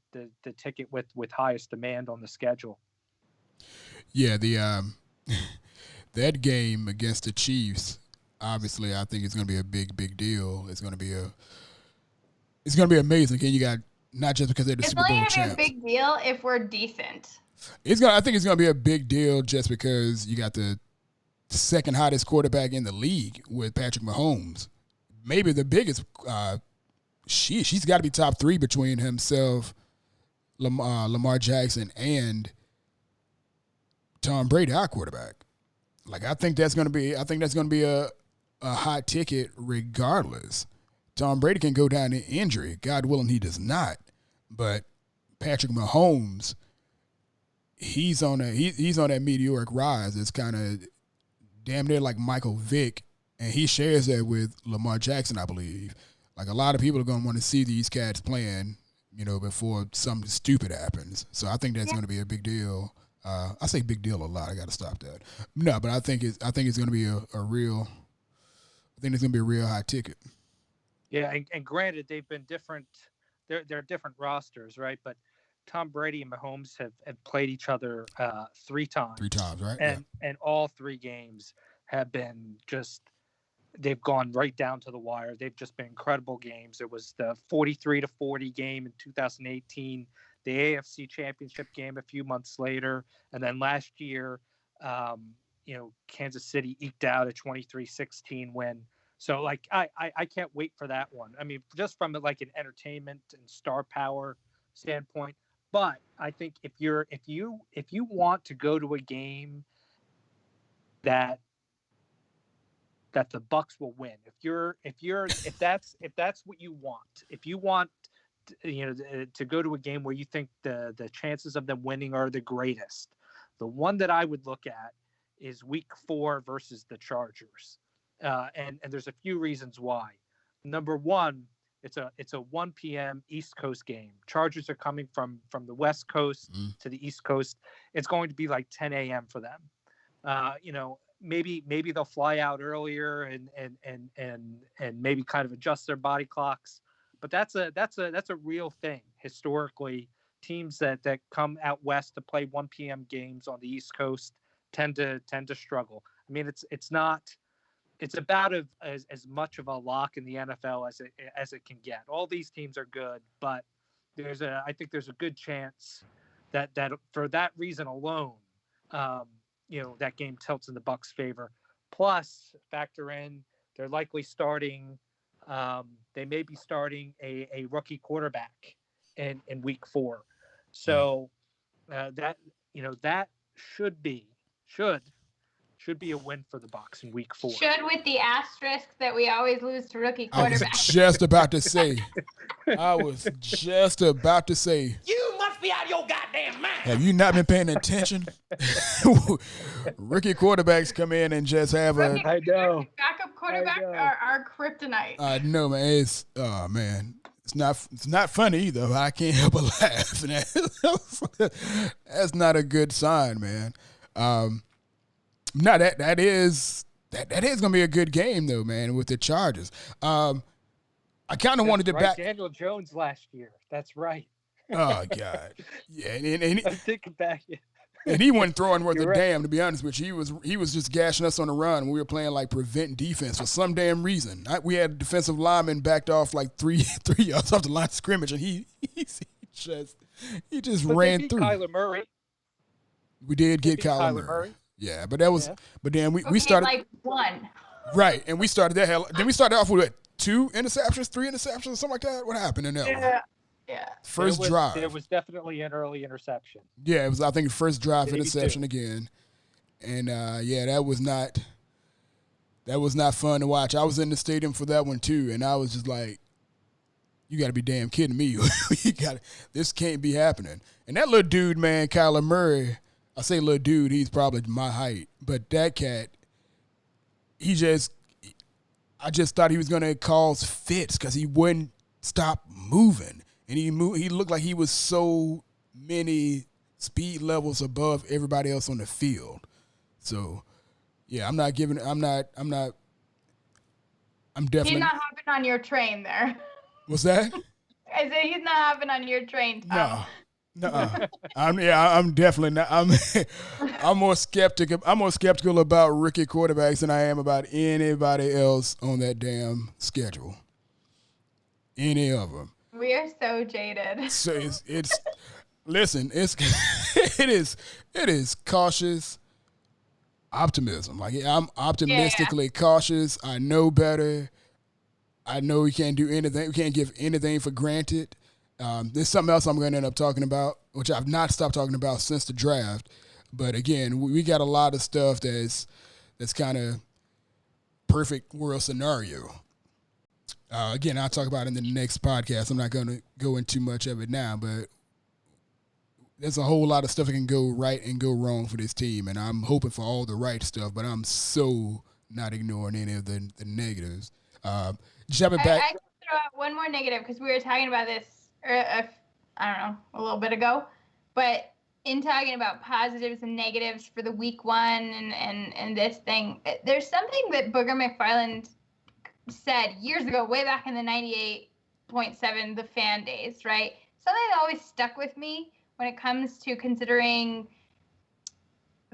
ticket with highest demand on the schedule. Yeah, that game against the Chiefs, obviously, I think it's going to be a big deal. It's going to be amazing. Again, you got not just because they're the Super Bowl champs. It's only going to be a big deal if we're decent. I think it's going to be a big deal just because you got the second hottest quarterback in the league with Patrick Mahomes. Maybe the biggest. She's got to be top 3 between himself, Lamar Jackson, and Tom Brady, our quarterback. Like I think that's going to be a hot ticket regardless. Tom Brady can go down in injury. God willing, he does not. But Patrick Mahomes, he's on that meteoric rise. It's kind of damn near like Michael Vick, and he shares that with Lamar Jackson, I believe. Like a lot of people are going to want to see these cats playing before something stupid happens. So I think that's going to be a big deal. I say big deal a lot. I got to stop that. No, but I think it's going to be a real. I think it's going to be a real high ticket. Yeah, and granted, they've been different. They're different rosters, right? But Tom Brady and Mahomes have played each other 3 times. 3 times, right? And all 3 games have been just. They've gone right down to the wire. They've just been incredible games. It was the 43-40 game in 2018, the AFC Championship game a few months later, and then last year, Kansas City eked out a 23-16 win. So, like, I can't wait for that one. I mean, just from like an entertainment and star power standpoint. But I think if you want to go to a game that the Bucs will win. If that's what you want, if you want, to go to a game where you think the chances of them winning are the greatest, the one that I would look at is Week 4 versus the Chargers, and there's a few reasons why. Number one, it's a 1 p.m. East Coast game. Chargers are coming from the West Coast to the East Coast. It's going to be like 10 a.m. for them. Maybe they'll fly out earlier and maybe kind of adjust their body clocks, but that's a real thing historically. Teams that come out west to play 1 p.m. games on the East Coast tend to struggle. I mean, it's about as much of a lock in the NFL as it can get. All these teams are good, but I think there's a good chance that for that reason alone, that game tilts in the Bucs' favor. Plus, factor in they're likely starting. They may be starting a rookie quarterback in Week 4. So that should be a win for the Bucs in Week 4. Should, with the asterisk that we always lose to rookie quarterbacks. I was just about to say. You must be out of your goddamn mind. Have you not been paying attention? Rookie quarterbacks come in and just have a. I know. Backup quarterbacks are kryptonite. I know, man. Man. It's not funny either. I can't help but laugh. That's not a good sign, man. No, that is gonna be a good game though, man, with the Chargers. I kind of wanted to back Daniel Jones last year. That's right. Oh God, yeah, and I'm thinking back. And he wasn't throwing worth a damn, to be honest with you. He was just gashing us on the run. We were playing like prevent defense for some damn reason. We had a defensive lineman backed off like three yards off the line of scrimmage, and he just ran through. Kyler Murray. We did get Kyler Murray. Yeah, but that was. Yeah. But then we started like 1. Right, and we started that hell. Then we started off with what, 2 interceptions, 3 interceptions, or something like that. What happened in that one? Yeah. First drive. There was definitely an early interception. Yeah, it was. I think first drive interception again, and that was not fun to watch. I was in the stadium for that one too, and I was just like, "You got to be damn kidding me! This can't be happening." And that little dude, man, Kyler Murray. I say little dude, he's probably my height, but that cat, I just thought he was gonna cause fits because he wouldn't stop moving. And he looked like he was so many speed levels above everybody else on the field. So, yeah, I'm definitely. He's not hopping on your train there. What's that? I said he's not hopping on your train, Tom. No. I'm definitely not. I'm more skeptical about rookie quarterbacks than I am about anybody else on that damn schedule. Any of them. We are so jaded. So it's listen, it is cautious optimism. Like, I'm optimistically cautious. I know better. I know we can't do anything. We can't give anything for granted. There's something else I'm going to end up talking about, which I've not stopped talking about since the draft. But again, we got a lot of stuff that's kind of perfect world scenario. Again, I'll talk about it in the next podcast. I'm not going to go into much of it now, but there's a whole lot of stuff that can go right and go wrong for this team, and I'm hoping for all the right stuff, but I'm so not ignoring any of the negatives. Jumping back. I can throw out one more negative because we were talking about this a I don't know, a little bit ago. But in talking about positives and negatives for the week one and this thing, there's something that Booger McFarland said years ago, way back in the 98.7, the fan days, right? Something that always stuck with me when it comes to considering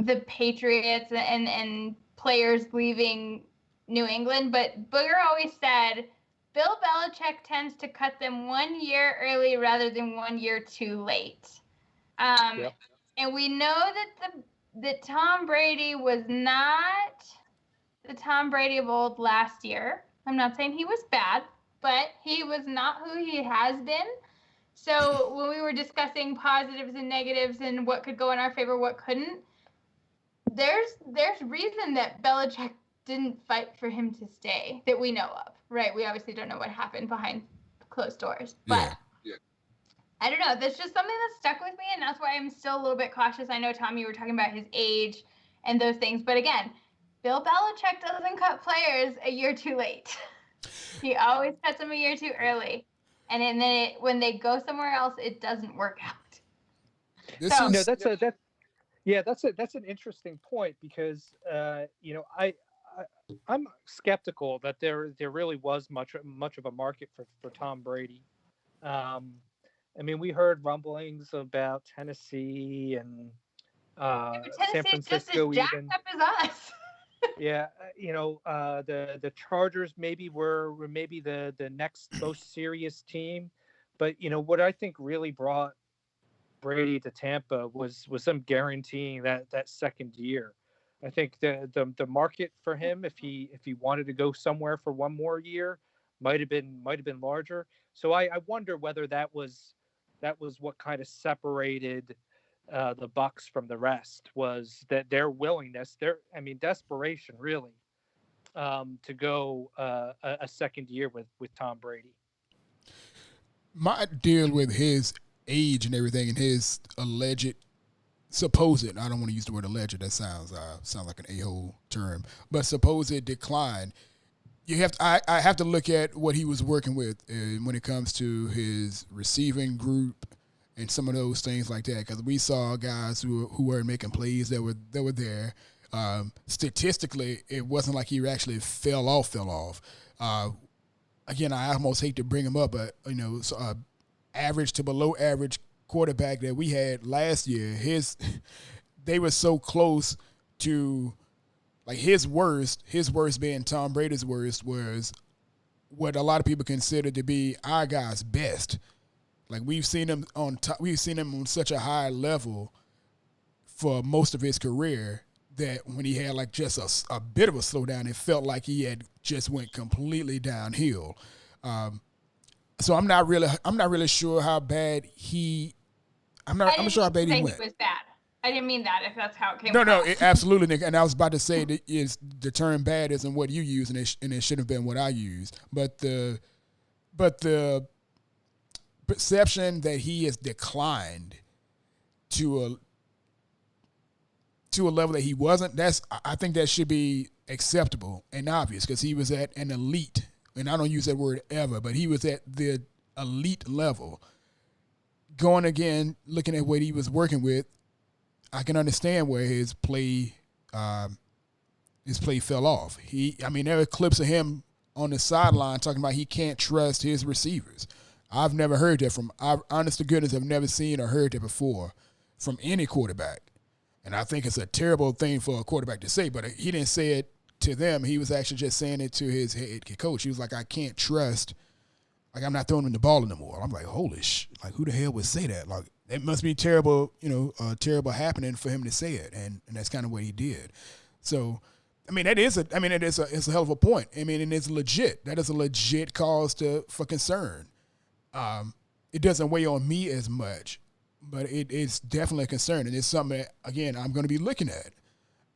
the Patriots and players leaving New England. But Booger always said, Bill Belichick tends to cut them 1 year early rather than 1 year too late. Yep. And we know that Tom Brady was not the Tom Brady of old last year. I'm not saying he was bad, but he was not who he has been. So when we were discussing positives and negatives and what could go in our favor, what couldn't, there's reason that Belichick didn't fight for him to stay that we know of, right? We obviously don't know what happened behind closed doors, but Yeah. I don't know. That's just something that stuck with me, and that's why I'm still a little bit cautious. I know, Tom, you were talking about his age and those things, but again, Bill Belichick doesn't cut players a year too late. He always cuts them a year too early, and then when they go somewhere else, it doesn't work out. This So- is That's an interesting point because I'm skeptical that there really was much of a market for Tom Brady. I mean, we heard rumblings about Tennessee and San Tennessee's just as Francisco jacked even. up as us. Yeah, the Chargers maybe were maybe the next most serious team, but what I think really brought Brady to Tampa was them guaranteeing that second year. I think the market for him, if he wanted to go somewhere for one more year, might have been larger. So I wonder whether that was what kind of separated the Bucs from the rest, was that their willingness, desperation really, to go a second year with Tom Brady. my deal with his age and everything and his supposed, I don't want to use the word alleged, that sounds like an a-hole term, but supposed decline. I have to look at what he was working with when it comes to his receiving group and some of those things like that, because we saw guys who were making plays that were there. Statistically, it wasn't like he actually fell off. Again, I almost hate to bring him up, but average to below average quarterback that we had last year, they were so close to, like, his worst being Tom Brady's worst was what a lot of people consider to be our guy's best. Like, we've seen him on such a high level for most of his career that when he had like just a bit of a slowdown, it felt like he had just went completely downhill. So I'm not really sure how bad I'm not sure how bad he went. He was bad. I didn't mean that, if that's how it came. No, absolutely, Nick. And I was about to say that the term "bad" isn't what you use, and it should have been what I used. But the perception that he has declined to a level that he wasn't, I think that should be acceptable and obvious, because he was at an elite, and I don't use that word ever, but he was at the elite level. Going again, looking at what he was working with, I can understand where his play fell off. There are clips of him on the sideline talking about he can't trust his receivers. I've never heard that honest to goodness, I've never seen or heard that before from any quarterback. And I think it's a terrible thing for a quarterback to say, but he didn't say it to them. He was actually just saying it to his head coach. He was like, I can't trust, like, I'm not throwing him the ball anymore. I'm like, holy like, who the hell would say that? Like, it must be terrible, terrible happening for him to say it. And that's kind of what he did. So, it's a hell of a point. And it's legit. That is a legit cause for concern. It doesn't weigh on me as much, but it's definitely a concern. And it's something that, again, I'm going to be looking at.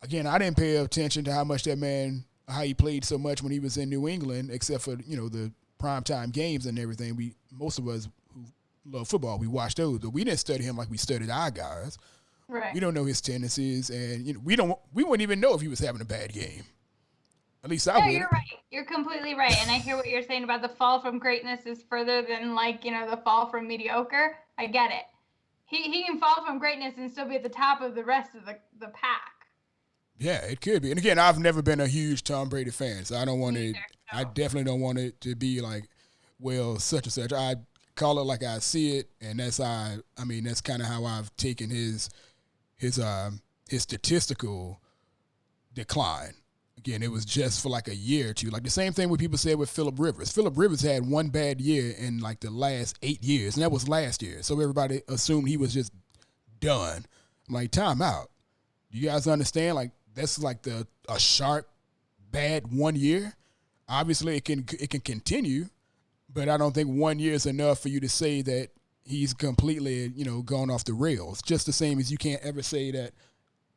Again, I didn't pay attention to how he played so much when he was in New England, except for, the primetime games and everything. Most of us who love football, we watched those, but we didn't study him like we studied our guys. Right. We don't know his tendencies, and we wouldn't even know if he was having a bad game. At least I would. You're right. You're completely right. And I hear what you're saying about the fall from greatness is further than, like, the fall from mediocre. I get it. He can fall from greatness and still be at the top of the rest of the pack. Yeah, it could be. And again, I've never been a huge Tom Brady fan, so I don't want it. I definitely don't want it to be like, well, such and such. I call it like I see it, and that's how. I mean, that's kind of how I've taken his statistical decline. Again, it was just for like a year or two. Like the same thing what people said with Phillip Rivers. Phillip Rivers had one bad year in like the last 8 years, and that was last year. So everybody assumed he was just done. I'm like, time out. Do you guys understand? Like that's like a sharp, bad 1 year. Obviously, it can continue, but I don't think 1 year is enough for you to say that he's completely, gone off the rails. Just the same as you can't ever say that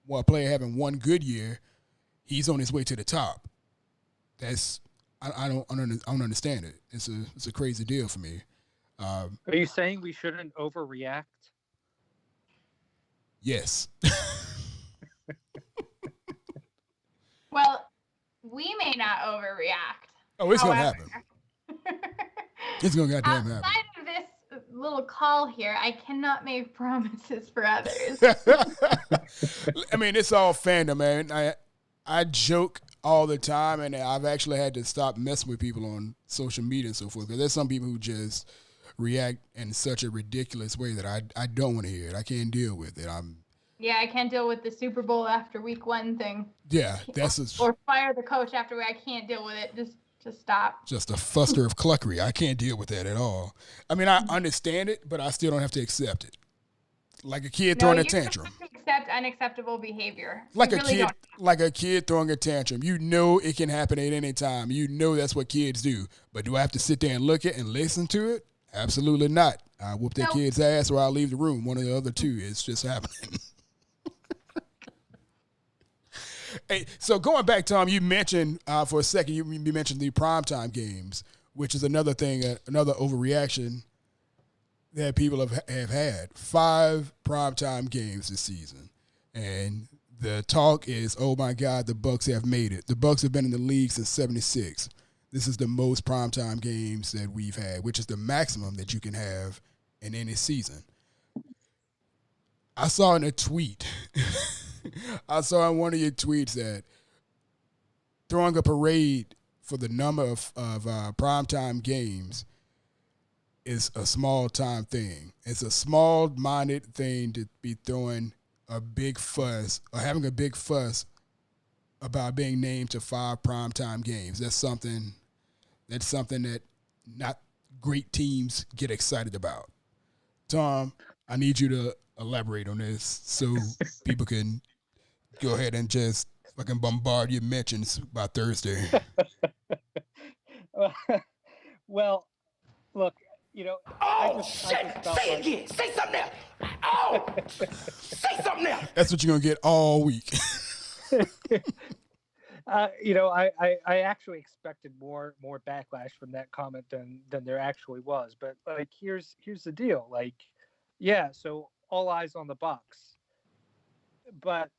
while a player having one good year, he's on his way to the top. That's I don't understand it. It's a crazy deal for me. Are you saying we shouldn't overreact? Yes. Well, we may not overreact. Oh, it's going to happen. It's going to goddamn happen. Outside of this little call here, I cannot make promises for others. I mean, it's all fandom, man. I joke all the time, and I've actually had to stop messing with people on social media and so forth, because there's some people who just react in such a ridiculous way that I don't want to hear it. I can't deal with it. Yeah, I can't deal with the Super Bowl after week 1 thing. Yeah, or fire the coach after I can't deal with it. Just stop. Just a fuster of cluckery. I can't deal with that at all. I mean, I understand it, but I still don't have to accept it. Like a kid throwing a tantrum. You have to accept unacceptable behavior. Like a kid throwing a tantrum. You know it can happen at any time. You know that's what kids do. But do I have to sit there and look at and listen to it? Absolutely not. I whoop that kid's ass or I'll leave the room. One of the other two. It's just happening. Hey, so going back, Tom, you mentioned for a second, you mentioned the primetime games, which is another thing, another overreaction that people have had. 5 primetime games this season. And the talk is, oh, my God, the Bucs have made it. The Bucs have been in the league since 76. This is the most primetime games that we've had, which is the maximum that you can have in any season. I saw in a tweet, I saw in one of your tweets that throwing a parade for the number of primetime games is a small-time thing. It's a small-minded thing to be throwing a big fuss or having a big fuss about being named to 5 primetime games. That's something that not great teams get excited about. Tom, I need you to elaborate on this so people can go ahead and just fucking bombard your mentions by Thursday. Well, look, I just felt say it again. Say something else. Oh, say something else. That's what you're gonna get all week. I actually expected more backlash from that comment than there actually was. But like, here's the deal. Like, yeah, so all eyes on the Bucs, but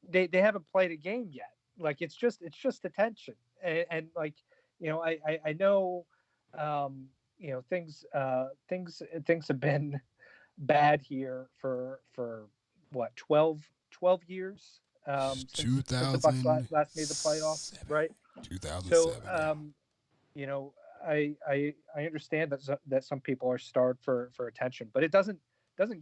they haven't played a game yet. Like, it's just attention, and like, I know, things have been bad here for what 12 years. Since the Bucs last made the playoffs, right? 2007. So, I understand that some people are starved for attention, but it doesn't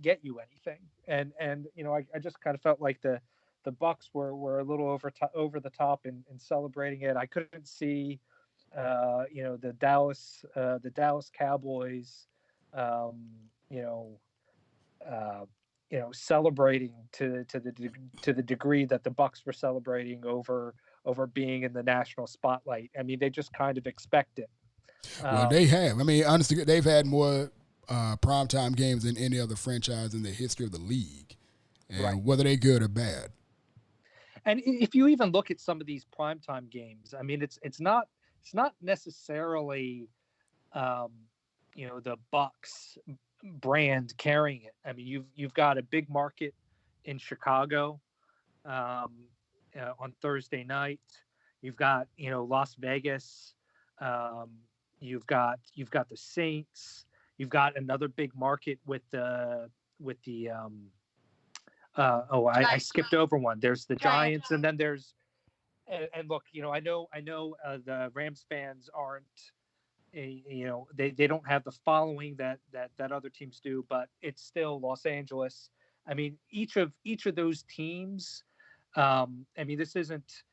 get you anything. And I just kind of felt like the Bucs were a little over the top in celebrating it. I couldn't see, the Dallas Cowboys, celebrating to the degree that the Bucs were celebrating over being in the national spotlight. I mean, they just kind of expect it. Well, they have. I mean, honestly, they've had more primetime games than any other franchise in the history of the league, and right. Whether they're good or bad. And if you even look at some of these primetime games, I mean, it's not necessarily, the Bucs brand carrying it. I mean, you've got a big market in Chicago on Thursday night. You've got Las Vegas. You've got the Saints. You've got another big market with the I skipped over one. There's the Giants, and then there's and look, I know the Rams fans aren't they don't have the following that other teams do, but it's still Los Angeles. I mean, each of those teams. I mean, this isn't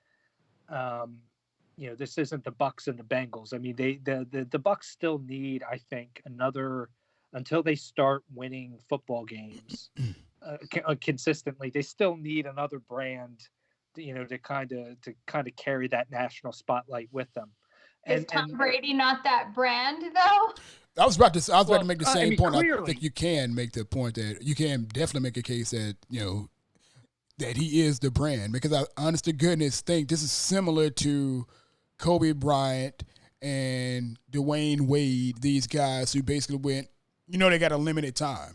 this isn't the Bucs and the Bengals. I mean, the Bucs still need, I think, another until they start winning football games consistently. They still need another brand, to kind of carry that national spotlight with them. Is Tom Brady not that brand though? I was about to make the same point. Clearly. I think you can make the point that you can definitely make a case that that he is the brand, because I honest to goodness think this is similar to Kobe Bryant and Dwayne Wade. These guys who basically went, they got a limited time.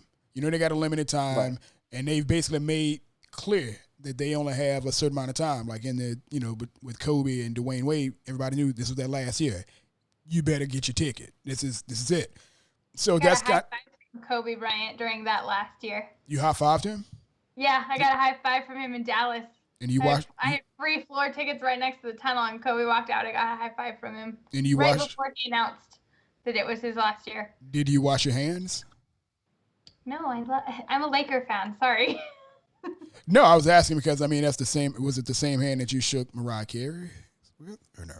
Right. And they've basically made clear that they only have a certain amount of time. Like in the, with Kobe and Dwayne Wade, everybody knew this was their last year. You better get your ticket. This is it. So that's got Kobe Bryant during that last year. You high-fived him? Yeah, I got a high five from him in Dallas. And you watched? I had free floor tickets right next to the tunnel, and Kobe walked out. I got a high five from him. And you right watched? Before he announced that it was his last year. Did you wash your hands? No, I'm a Laker fan. Sorry. No, I was asking because, I mean, that's the same. Was it the same hand that you shook Mariah Carey with, or no?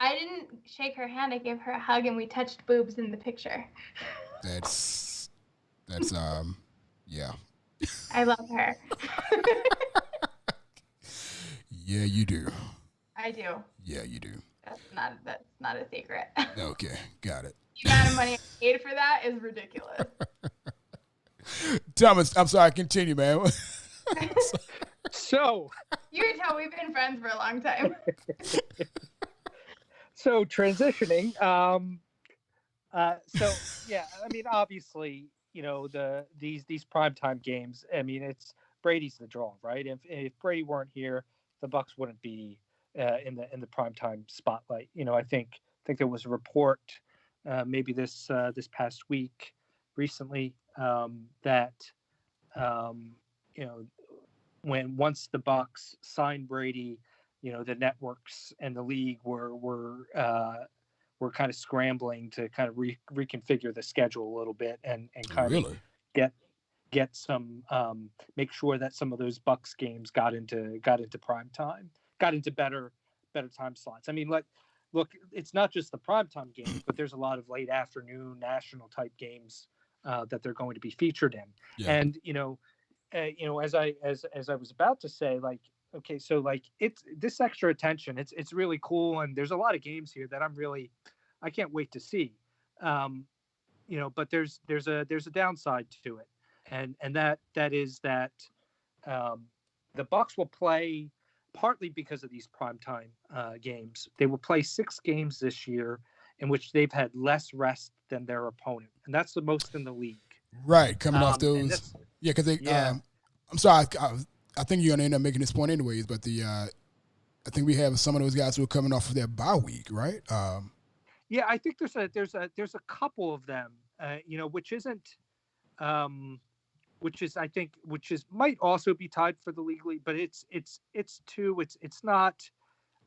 I didn't shake her hand. I gave her a hug, and we touched boobs in the picture. That's yeah. I love her. Yeah, you do. I do. Yeah, you do. That's not a secret. Okay, got it. The amount of money I paid for that is ridiculous. Thomas, I'm sorry. Continue, man. So you can tell we've been friends for a long time. So transitioning. So yeah, I mean, obviously, these primetime games. I mean, it's Brady's the draw, right? If Brady weren't here, the Bucs wouldn't be in the primetime spotlight. I think there was a report maybe this past week recently that once the Bucs signed Brady, the networks and the league were kind of scrambling to kind of reconfigure the schedule a little bit and kind of get some make sure that some of those Bucs games got into prime time, got into better time slots. I mean, look, it's not just the primetime games, but there's a lot of late afternoon national type games that they're going to be featured in. Yeah. And as I was about to say, like, okay, so like it's this extra attention. It's really cool, and there's a lot of games here that I can't wait to see. But there's a downside to it, and that is that the Bucs will play. Partly because of these primetime games, they will play 6 games this year in which they've had less rest than their opponent, and that's the most in the league. Right, coming off those, because they. Yeah. I'm sorry, I think you're gonna end up making this point anyways, but I think we have some of those guys who are coming off of their bye week, right? Yeah, I think there's a couple of them, which isn't. Which might also be tied for the league lead, but it's not.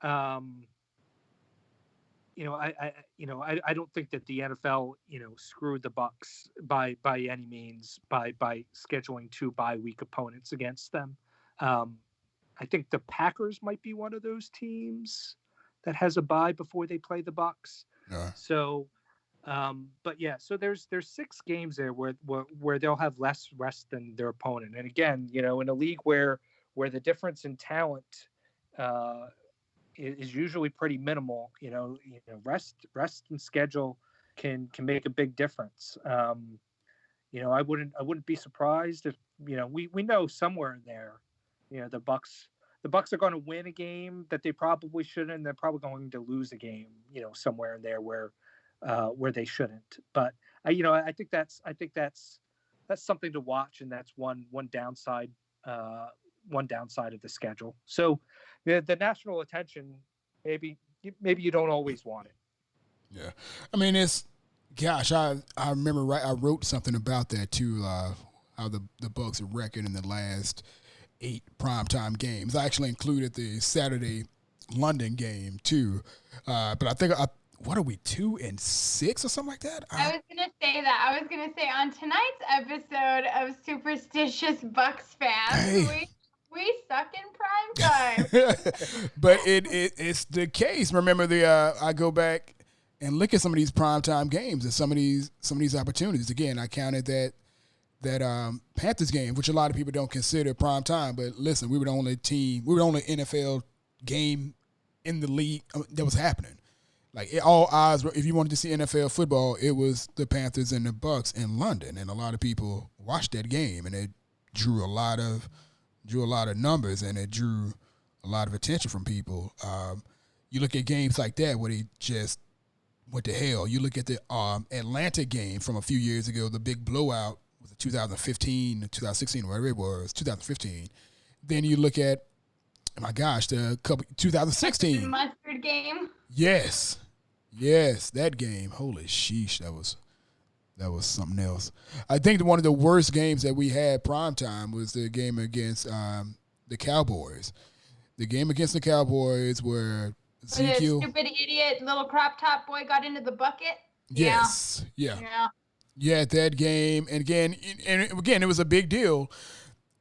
I don't think that the NFL screwed the Bucs by any means by scheduling 2 bye week opponents against them. I think the Packers might be one of those teams that has a bye before they play the Bucs. So. But yeah, so there's 6 games there where they'll have less rest than their opponent. And again, in a league where the difference in talent is usually pretty minimal, rest and schedule can make a big difference. I wouldn't be surprised if we know somewhere in there, the Bucs are going to win a game that they probably shouldn't. And they're probably going to lose a game, somewhere in there where they shouldn't. But I think that's something to watch, and that's one downside of the schedule. So the national attention, maybe you don't always want it. Yeah, I mean, it's Gosh, I remember I wrote something about that too. How the Bucs record in the last 8 primetime games. I actually included the Saturday London game too. But I think what are we 2-6 or something like that? I was gonna say that. I was gonna say on tonight's episode of Superstitious Bucs Fans, Hey. we suck in prime time. But it's the case. Remember I go back and look at some of these primetime games and some of these opportunities. Again, I counted that Panthers game, which a lot of people don't consider primetime. But listen, we were the only NFL game in the league that was happening. Like all eyes, if you wanted to see NFL football, it was the Panthers and the Bucs in London, and a lot of people watched that game, and it drew a lot of numbers, and it drew a lot of attention from people. You look at games like that where they just went to hell. You look at the Atlanta game from a few years ago, the big blowout was 2015, 2016, whatever it was, 2015. Then you look at, oh my gosh, the 2016 mustard game. Yes, that game. Holy sheesh, that was something else. I think one of the worst games that we had primetime was the game against the Cowboys. The game against the Cowboys where Ezekiel, the stupid idiot little crop top boy got into the bucket. Yes, yeah, that game. And again, it was a big deal.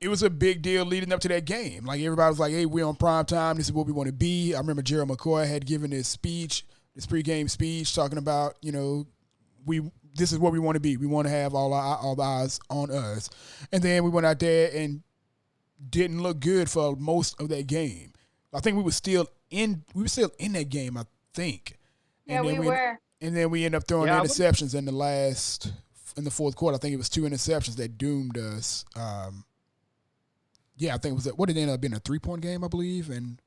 It was a big deal leading up to that game. Like, everybody was like, hey, we're on prime time. This is what we want to be. I remember Gerald McCoy had given his pregame speech talking about, this is what we want to be. We want to have all the eyes on us. And then we went out there and didn't look good for most of that game. I think we were still in that game, I think. Yeah, we were. And then we ended up throwing interceptions in the fourth quarter. I think it was 2 interceptions that doomed us. I think it was what did it end up being, a 3-point game, I believe, and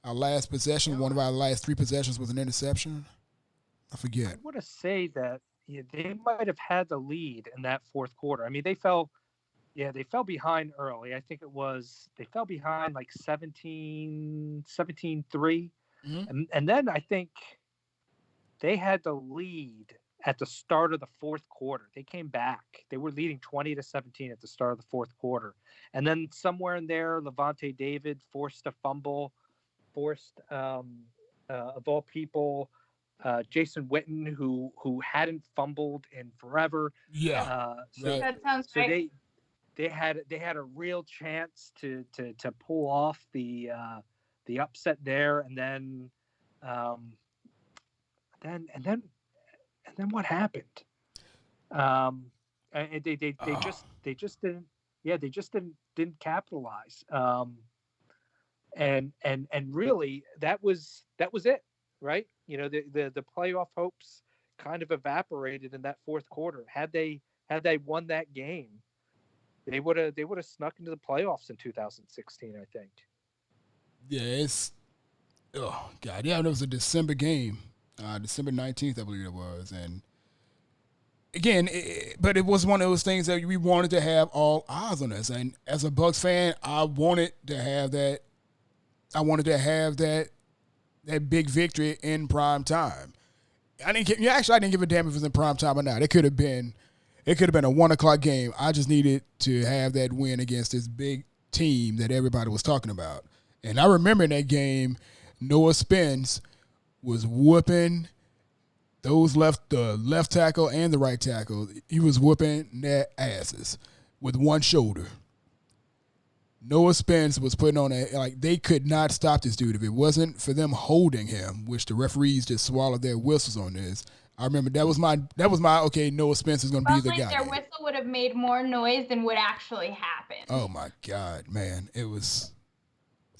our last possession, one of our last 3 possessions was an interception. I forget. I want to say that they might have had the lead in that fourth quarter. I mean, they fell behind early. I think they fell behind like 17-3. Mm-hmm. And then I think they had the lead at the start of the fourth quarter. They came back. They were leading 20-17 at the start of the fourth quarter. And then somewhere in there, Levante David forced a fumble, of all people, Jason Witten, who hadn't fumbled in forever. Yeah. That sounds great. They had a real chance to pull off the upset there, and then what happened? They just didn't capitalize. And really that was it, right? The playoff hopes kind of evaporated in that fourth quarter. Had they won that game, they would have snuck into the playoffs in 2016, I think. Yeah, it was a December game. December 19th, I believe it was. And again, but it was one of those things that we wanted to have all eyes on us. And as a Bucs fan, I wanted to have that. I wanted to have that big victory in prime time. I didn't give a damn if it was in prime time or not. It could have been a 1:00 game. I just needed to have that win against this big team that everybody was talking about. And I remember in that game, Noah Spence was whooping the left tackle and the right tackle. He was whooping their asses with one shoulder. Noah Spence was putting on they could not stop this dude. If it wasn't for them holding him, which the referees just swallowed their whistles on this. I remember that was my okay, Noah Spence is going to be the guy. Their whistle would have made more noise than would actually happen. Oh my God, man. It's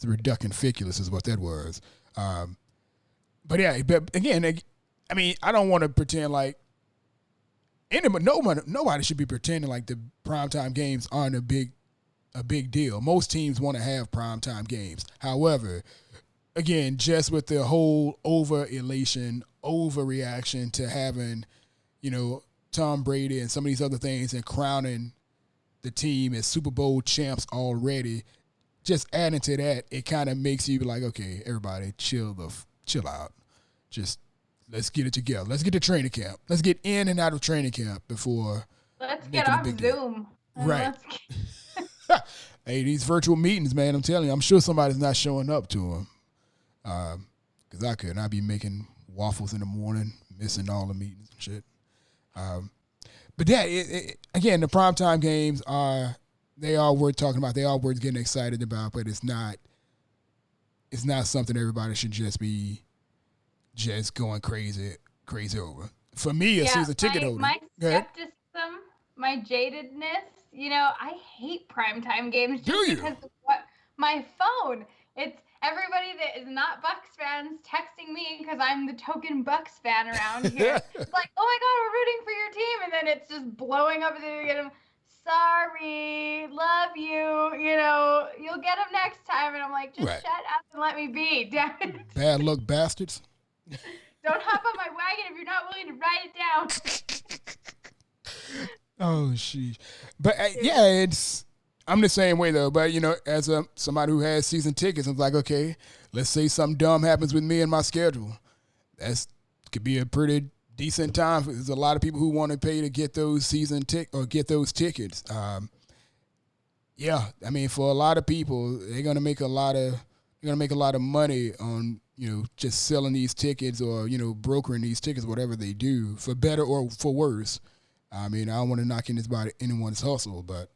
ridiculous is what that was. But again, I mean, I don't want to pretend like nobody should be pretending like the primetime games aren't a big deal. Most teams want to have primetime games. However, again, just with the whole over-elation, overreaction to having, Tom Brady and some of these other things and crowning the team as Super Bowl champs already, just adding to that, it kind of makes you be like, okay, everybody chill out. Just let's get it together. Let's get to training camp. Let's get in and out of training camp before. Let's get off Zoom. Right. Hey, these virtual meetings, man, I'm telling you, I'm sure somebody's not showing up to them. Because I could. I'd be making waffles in the morning, missing all the meetings and shit. But yeah, again, the primetime games they are worth talking about. They are worth getting excited about, but it's not something everybody should just be going crazy over. For me, a season ticket holder. My skepticism, my jadedness, I hate primetime games just because of what my phone. It's everybody that is not Bucs fans texting me because I'm the token Bucs fan around here. It's like, oh my God, we're rooting for your team. And then it's just blowing up. And then you get them, sorry, love you. You'll get them next time. And I'm like, just shut up and let me be. Damn it. Bad luck bastards. Don't hop on my wagon if you're not willing to ride it down. Oh, sheesh. But yeah, I'm the same way though. But as somebody who has season tickets, I'm like, okay, let's say something dumb happens with me and my schedule. That could be a pretty decent time. There's a lot of people who want to pay to get those get those tickets. Yeah, I mean, for a lot of people, they're gonna make a lot of money on just selling these tickets or brokering these tickets, whatever they do, for better or for worse. I mean, I don't want to knock anyone's hustle, but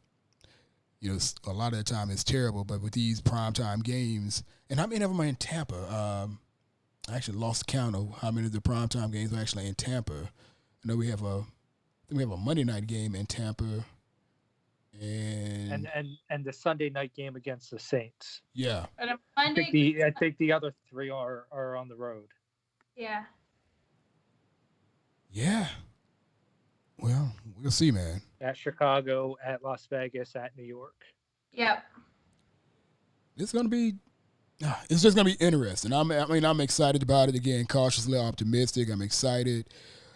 a lot of the time it's terrible. But with these primetime games, and how many of them are in Tampa? I actually lost count of how many of the primetime games are actually in Tampa. I know we have a Monday night game in Tampa, and the Sunday night game against the Saints. Yeah, and I think the other three are on the road. Yeah. Yeah. Well, we'll see, man. At Chicago, at Las Vegas, at New York. Yep. It's just gonna be interesting. I'm excited about it. Again, cautiously optimistic. I'm excited,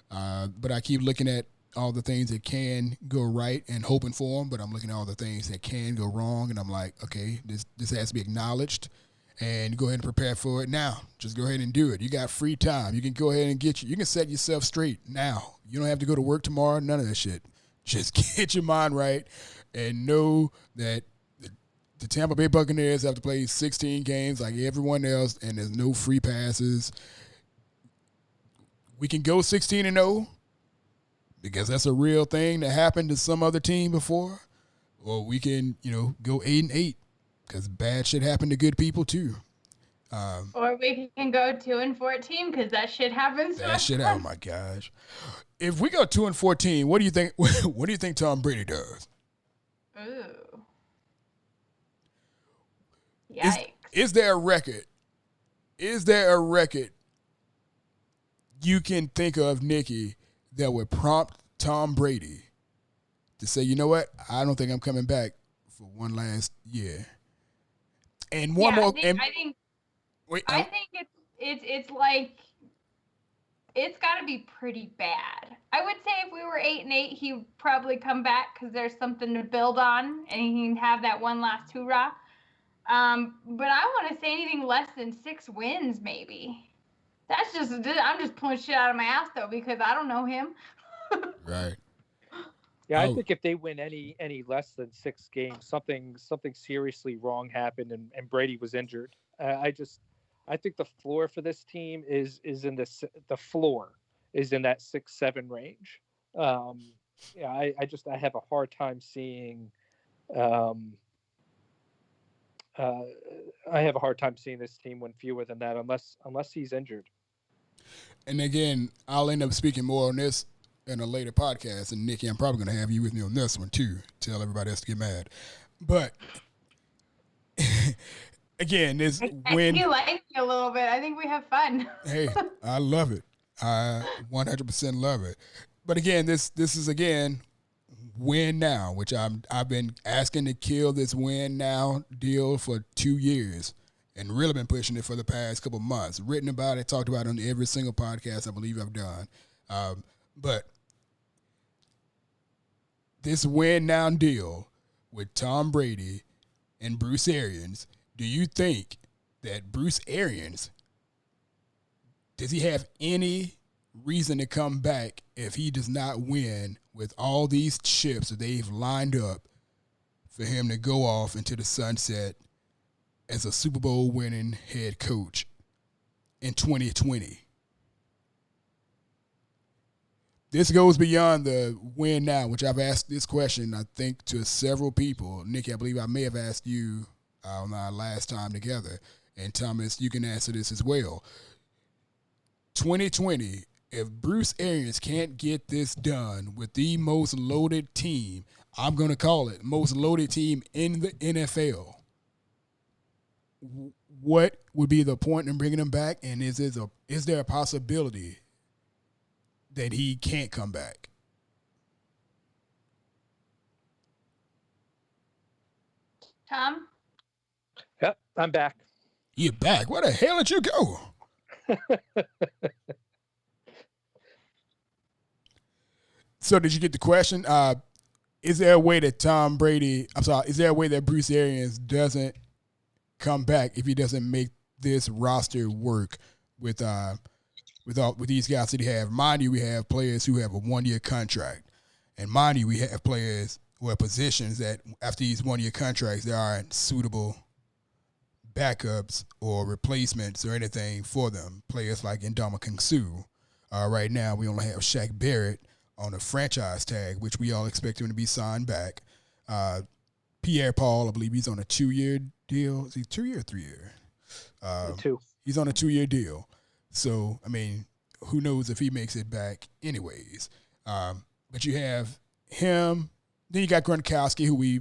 but I keep looking at all the things that can go right and hoping for them. But I'm looking at all the things that can go wrong, and I'm like, okay, this has to be acknowledged, and go ahead and prepare for it now. Just go ahead and do it. You got free time. You can go ahead and you can set yourself straight now. You don't have to go to work tomorrow. None of that shit. Just get your mind right and know that the Tampa Bay Buccaneers have to play 16 games like everyone else, and there's no free passes. We can go 16-0 because that's a real thing that happened to some other team before, or we can, go 8-8 because bad shit happened to good people too. Or we can go 2-14 because that shit happens. Oh my gosh! If we go 2-14, what do you think? What do you think Tom Brady does? Ooh. Yikes. Is there a record? Is there a record you can think of, Nikki, that would prompt Tom Brady to say, you know what? I don't think I'm coming back for one last year. And one more. I think it's like it's got to be pretty bad. I would say if we were 8-8, he would probably come back because there's something to build on, and he can have that one last hoorah. But I want to say anything less than 6 wins, maybe. I'm just pulling shit out of my ass though because I don't know him. Right. Yeah, I think if they win any less than 6 games, something seriously wrong happened, and Brady was injured. I think the floor for this team is in the floor is in that 6-7 range. I have a hard time seeing. I have a hard time seeing this team win fewer than that unless he's injured. And again, I'll end up speaking more on this in a later podcast. And Nikki, I'm probably going to have you with me on this one too. Tell everybody else to get mad. But again, this when you like me a little bit, I think we have fun. Hey, I love it. I 100% love it. But again, this is again win now, which I've been asking to kill this win now deal for 2 years, and really been pushing it for the past couple months. Written about it, talked about it on every single podcast I believe I've done. But this win now deal with Tom Brady and Bruce Arians, do you think that Bruce Arians, does he have any reason to come back if he does not win with all these chips that they've lined up for him to go off into the sunset as a Super Bowl winning head coach in 2020. This goes beyond the win now, which I've asked this question, I think, to several people. Nikki, I believe I may have asked you on our last time together. And Thomas, you can answer this as well. 2020, if Bruce Arians can't get this done with the most loaded team, I'm going to call it most loaded team in the NFL, what would be the point in bringing him back? And is there a possibility that he can't come back? Tom? Yep, I'm back. You're back. Where the hell did you go? So did you get the question? Is there a way that is there a way that Bruce Arians doesn't come back if he doesn't make this roster work with these guys that he have? Mind you, we have players who have a 1-year contract. And mind you, we have players who have positions that after these 1-year contracts, there aren't suitable backups or replacements or anything for them. Players like Ndamukong Suh. Right now, we only have Shaq Barrett on a franchise tag, which we all expect him to be signed back. Pierre-Paul, I believe he's on a 2-year deal. Is he 2-year or 3-year? 2. He's on a 2-year deal. So, I mean, who knows if he makes it back anyways. But you have him. Then you got Gronkowski, who we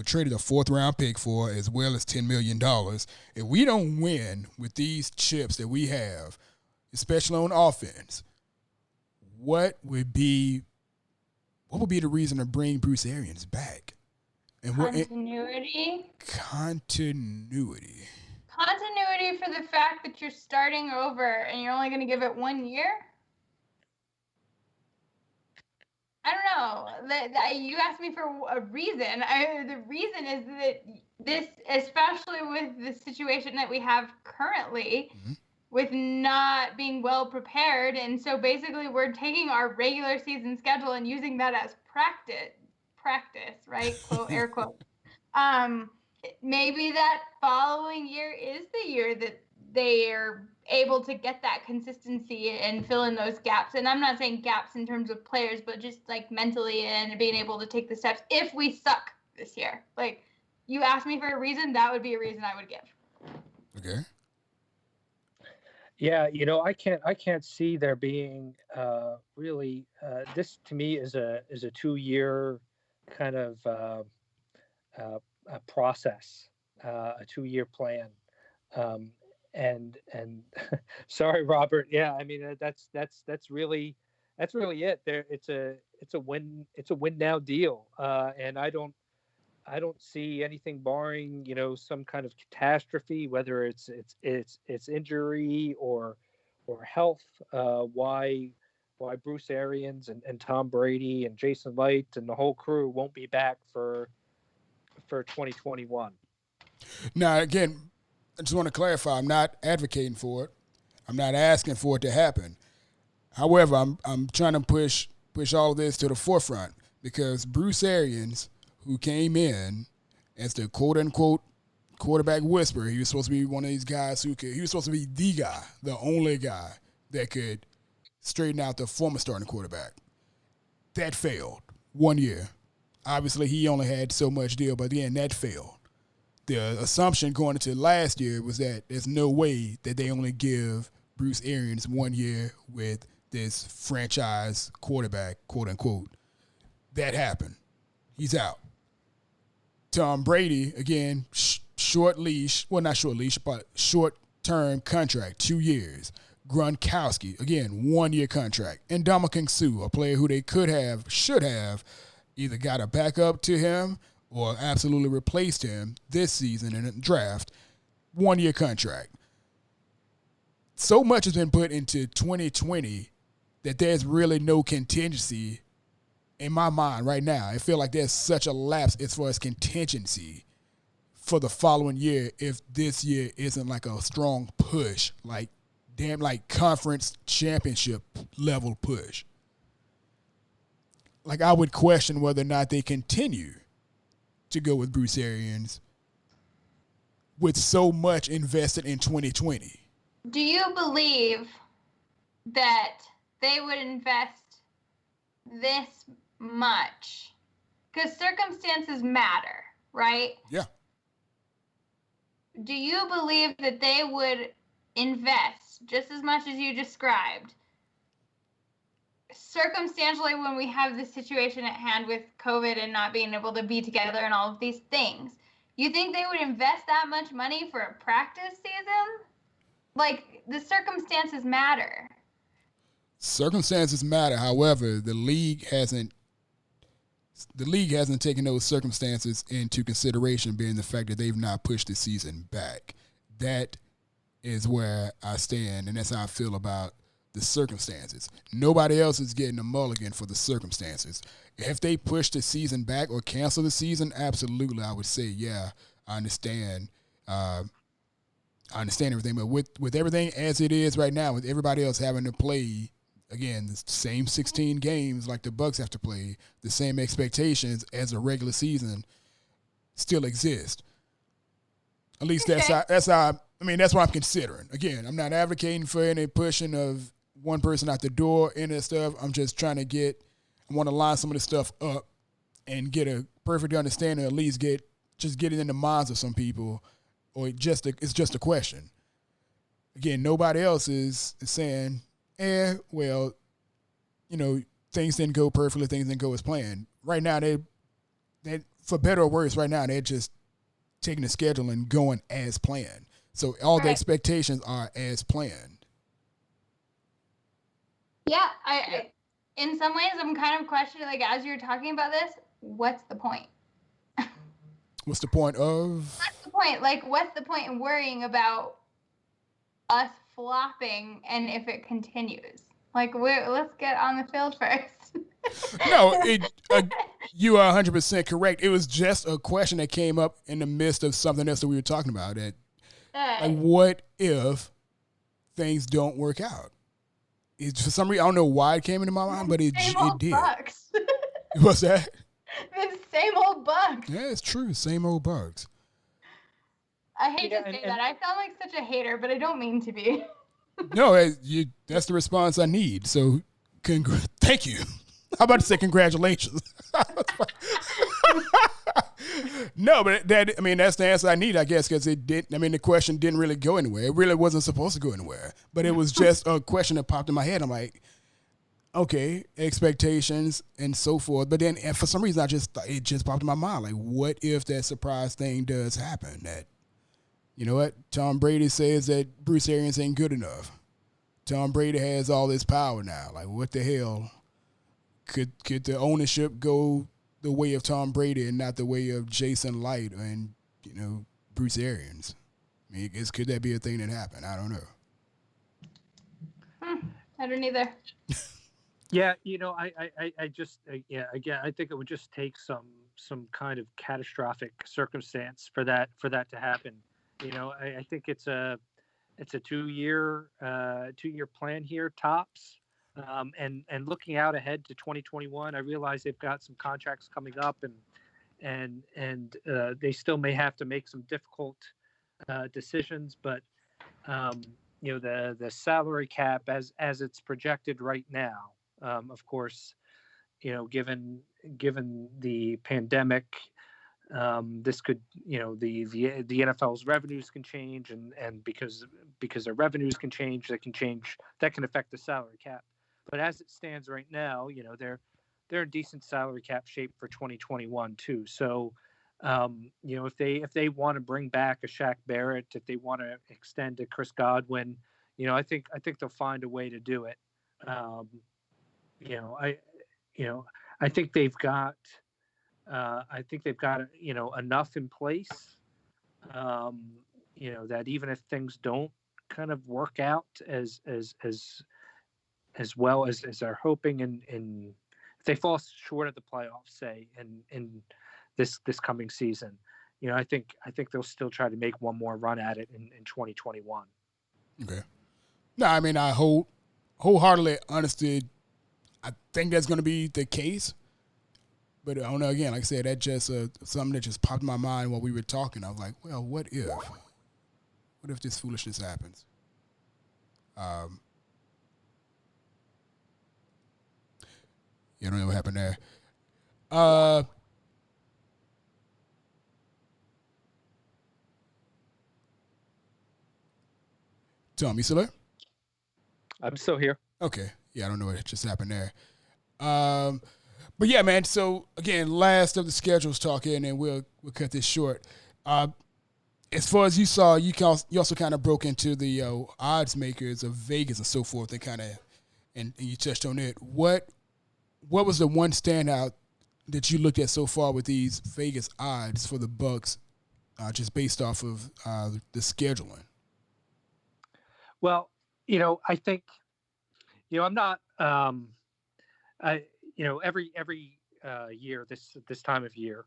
traded a 4th-round pick for, as well as $10 million. If we don't win with these chips that we have, especially on offense, what would be the reason to bring Bruce Arians back? And Continuity. Continuity For the fact that you're starting over and you're only going to give it 1 year? I don't know. You asked me for a reason. The reason is that this, especially with the situation that we have currently, with not being well prepared, and so basically we're taking our regular season schedule and using that as practice, right? Quote, air quote. Maybe that following year is the year that they are able to get that consistency and fill in those gaps. And I'm not saying gaps in terms of players, but just like mentally and being able to take the steps if we suck this year. Like, you asked me for a reason, that would be a reason I would give. Okay. Yeah, I can't see there being really. This to me is a 2-year kind of a process, a 2-year plan. And sorry, Robert. Yeah, I mean that's really it. There, it's a win now deal. And I don't see anything barring some kind of catastrophe, whether it's injury or health. Why Bruce Arians and Tom Brady and Jason Light and the whole crew won't be back for 2021. Now, again, I just want to clarify, I'm not advocating for it. I'm not asking for it to happen. However, I'm trying to push all of this to the forefront because Bruce Arians, who came in as the quote-unquote quarterback whisperer, he was supposed to be one of these guys he was supposed to be the guy, the only guy that could straighten out the former starting quarterback. That failed 1 year. Obviously, he only had so much deal, but again, that failed. The assumption going into last year was that there's no way that they only give Bruce Arians 1 year with this franchise quarterback, quote unquote. That happened. He's out. Tom Brady, again, short leash. Well, not short leash, but short-term contract, 2 years. Gronkowski, again, 1 year contract. And Ndamukong Suh, a player who they should have, either got a backup to him or absolutely replaced him this season in a draft, 1 year contract. So much has been put into 2020 that there's really no contingency in my mind right now. I feel like there's such a lapse as far as contingency for the following year if this year isn't like a strong push like damn like conference championship level push. Like I would question whether or not they continue to go with Bruce Arians with so much invested in 2020. Do you believe that they would invest this much? Because circumstances matter, right? Yeah. Do you believe that they would invest just as much as you described circumstantially when we have this situation at hand with COVID and not being able to be together and all of these things? You think they would invest that much money for a practice season? Like, the circumstances matter. Circumstances matter. However, the league hasn't taken those circumstances into consideration, being the fact that they've not pushed the season back. That is where I stand, and that's how I feel about the circumstances. Nobody else is getting a mulligan for the circumstances. If they push the season back or cancel the season, absolutely, I would say, yeah, I understand. I understand everything, but with everything as it is right now, with everybody else having to play, again, the same 16 games like the Bucs have to play, the same expectations as a regular season still exist. At least that's how that's what I'm considering. Again, I'm not advocating for any pushing of one person out the door, any of that stuff. I'm just trying to I want to line some of this stuff up and get a perfect understanding, at least get it in the minds of some people, or it's just a question. Again, nobody else is saying, well, things didn't go perfectly, things didn't go as planned. Right now, they for better or worse, right now, they're just taking the schedule and going as planned. So all the expectations are as planned. Yeah, I in some ways, I'm kind of questioning, like, as you're talking about this, what's the point? What's the point of? What's the point? Like, what's the point in worrying about us flopping and if it continues? Like, let's get on the field first. No, you are 100% correct. It was just a question that came up in the midst of something else that we were talking about. Like, what if things don't work out? For some reason, I don't know why it came into my mind, but it did. Bucs. What's that? The same old Bucs. Yeah, it's true. Same old Bucs. I hate to say that. I sound like such a hater, but I don't mean to be. No, that's the response I need. So, thank you. I'm about to say congratulations. No, but that's the answer I need, I guess, because the question didn't really go anywhere. It really wasn't supposed to go anywhere. But it was just a question that popped in my head. I'm like, okay, expectations and so forth. But then for some reason, it just popped in my mind. Like, what if that surprise thing does happen? That, you know what? Tom Brady says that Bruce Arians ain't good enough. Tom Brady has all this power now. Like, what the hell? Could the ownership go the way of Tom Brady and not the way of Jason Light and, Bruce Arians? Could that be a thing that happened? I don't know. I don't either. Yeah, I think it would just take some kind of catastrophic circumstance for that to happen. I think it's a 2-year plan here, tops. And looking out ahead to 2021, I realize they've got some contracts coming up, and they still may have to make some difficult decisions. But the salary cap as it's projected right now, of course, given the pandemic, this could, the NFL's revenues can change, and because their revenues can change, that can affect the salary cap. But as it stands right now, they're in decent salary cap shape for 2021 too. So, if they want to bring back a Shaq Barrett, if they want to extend to Chris Godwin, I think they'll find a way to do it. I think they've got enough in place, that even if things don't kind of work out as well as they're hoping, and if they fall short of the playoffs, say in this coming season, I think they'll still try to make one more run at it in 2021. Okay. No, I mean, I wholeheartedly understood. I think that's going to be the case. But I don't know, again, like I said, that just something that just popped in my mind while we were talking. I was like, well, what if? What if this foolishness happens? You don't know what happened there. Tom, you still there? I'm still here. Okay. Yeah, I don't know what just happened there. But yeah, man. So again, last of the schedules talking, and we'll cut this short. As far as you saw, you also kind of broke into the odds makers of Vegas and so forth. They kind of and you touched on it. What was the one standout that you looked at so far with these Vegas odds for the Bucs, just based off of the scheduling? Well, I think, I'm not, every year, this time of year,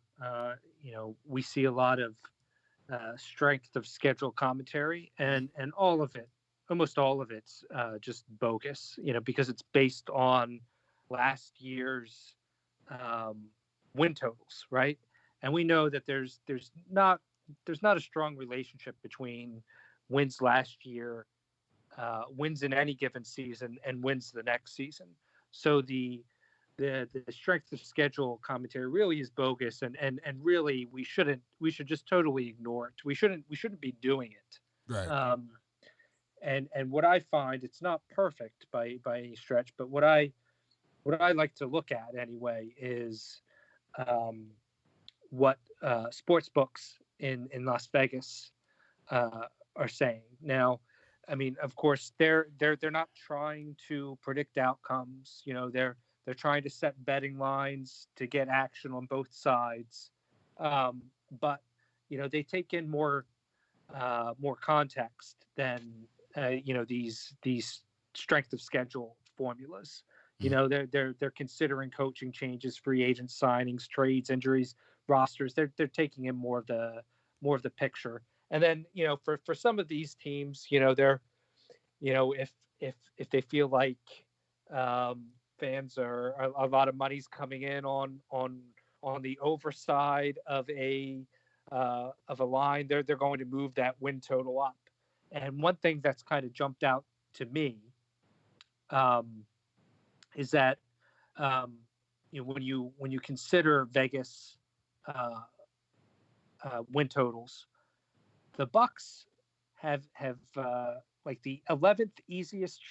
we see a lot of strength of schedule commentary, and all of it, almost all of it's just bogus, because it's based on last year's win totals, right? And we know that there's not a strong relationship between wins last year, wins in any given season, and wins the next season. So the strength of schedule commentary really is bogus, and really we should just totally ignore it. We shouldn't be doing it. Right. And what I find, it's not perfect by any stretch, but what I like to look at anyway is what sports books in Las Vegas are saying. Now, I mean, of course, they're not trying to predict outcomes. They're trying to set betting lines to get action on both sides, but they take in more context than these strength of schedule formulas. They're considering coaching changes, free agent signings, trades, injuries, rosters. They're taking in more of the picture. And then for some of these teams, they're if they feel like fans are a lot of money's coming in on the overside of a line, they're going to move that win total up. And one thing that's kind of jumped out to me is that when you consider Vegas win totals, the Bucs have like the 11th easiest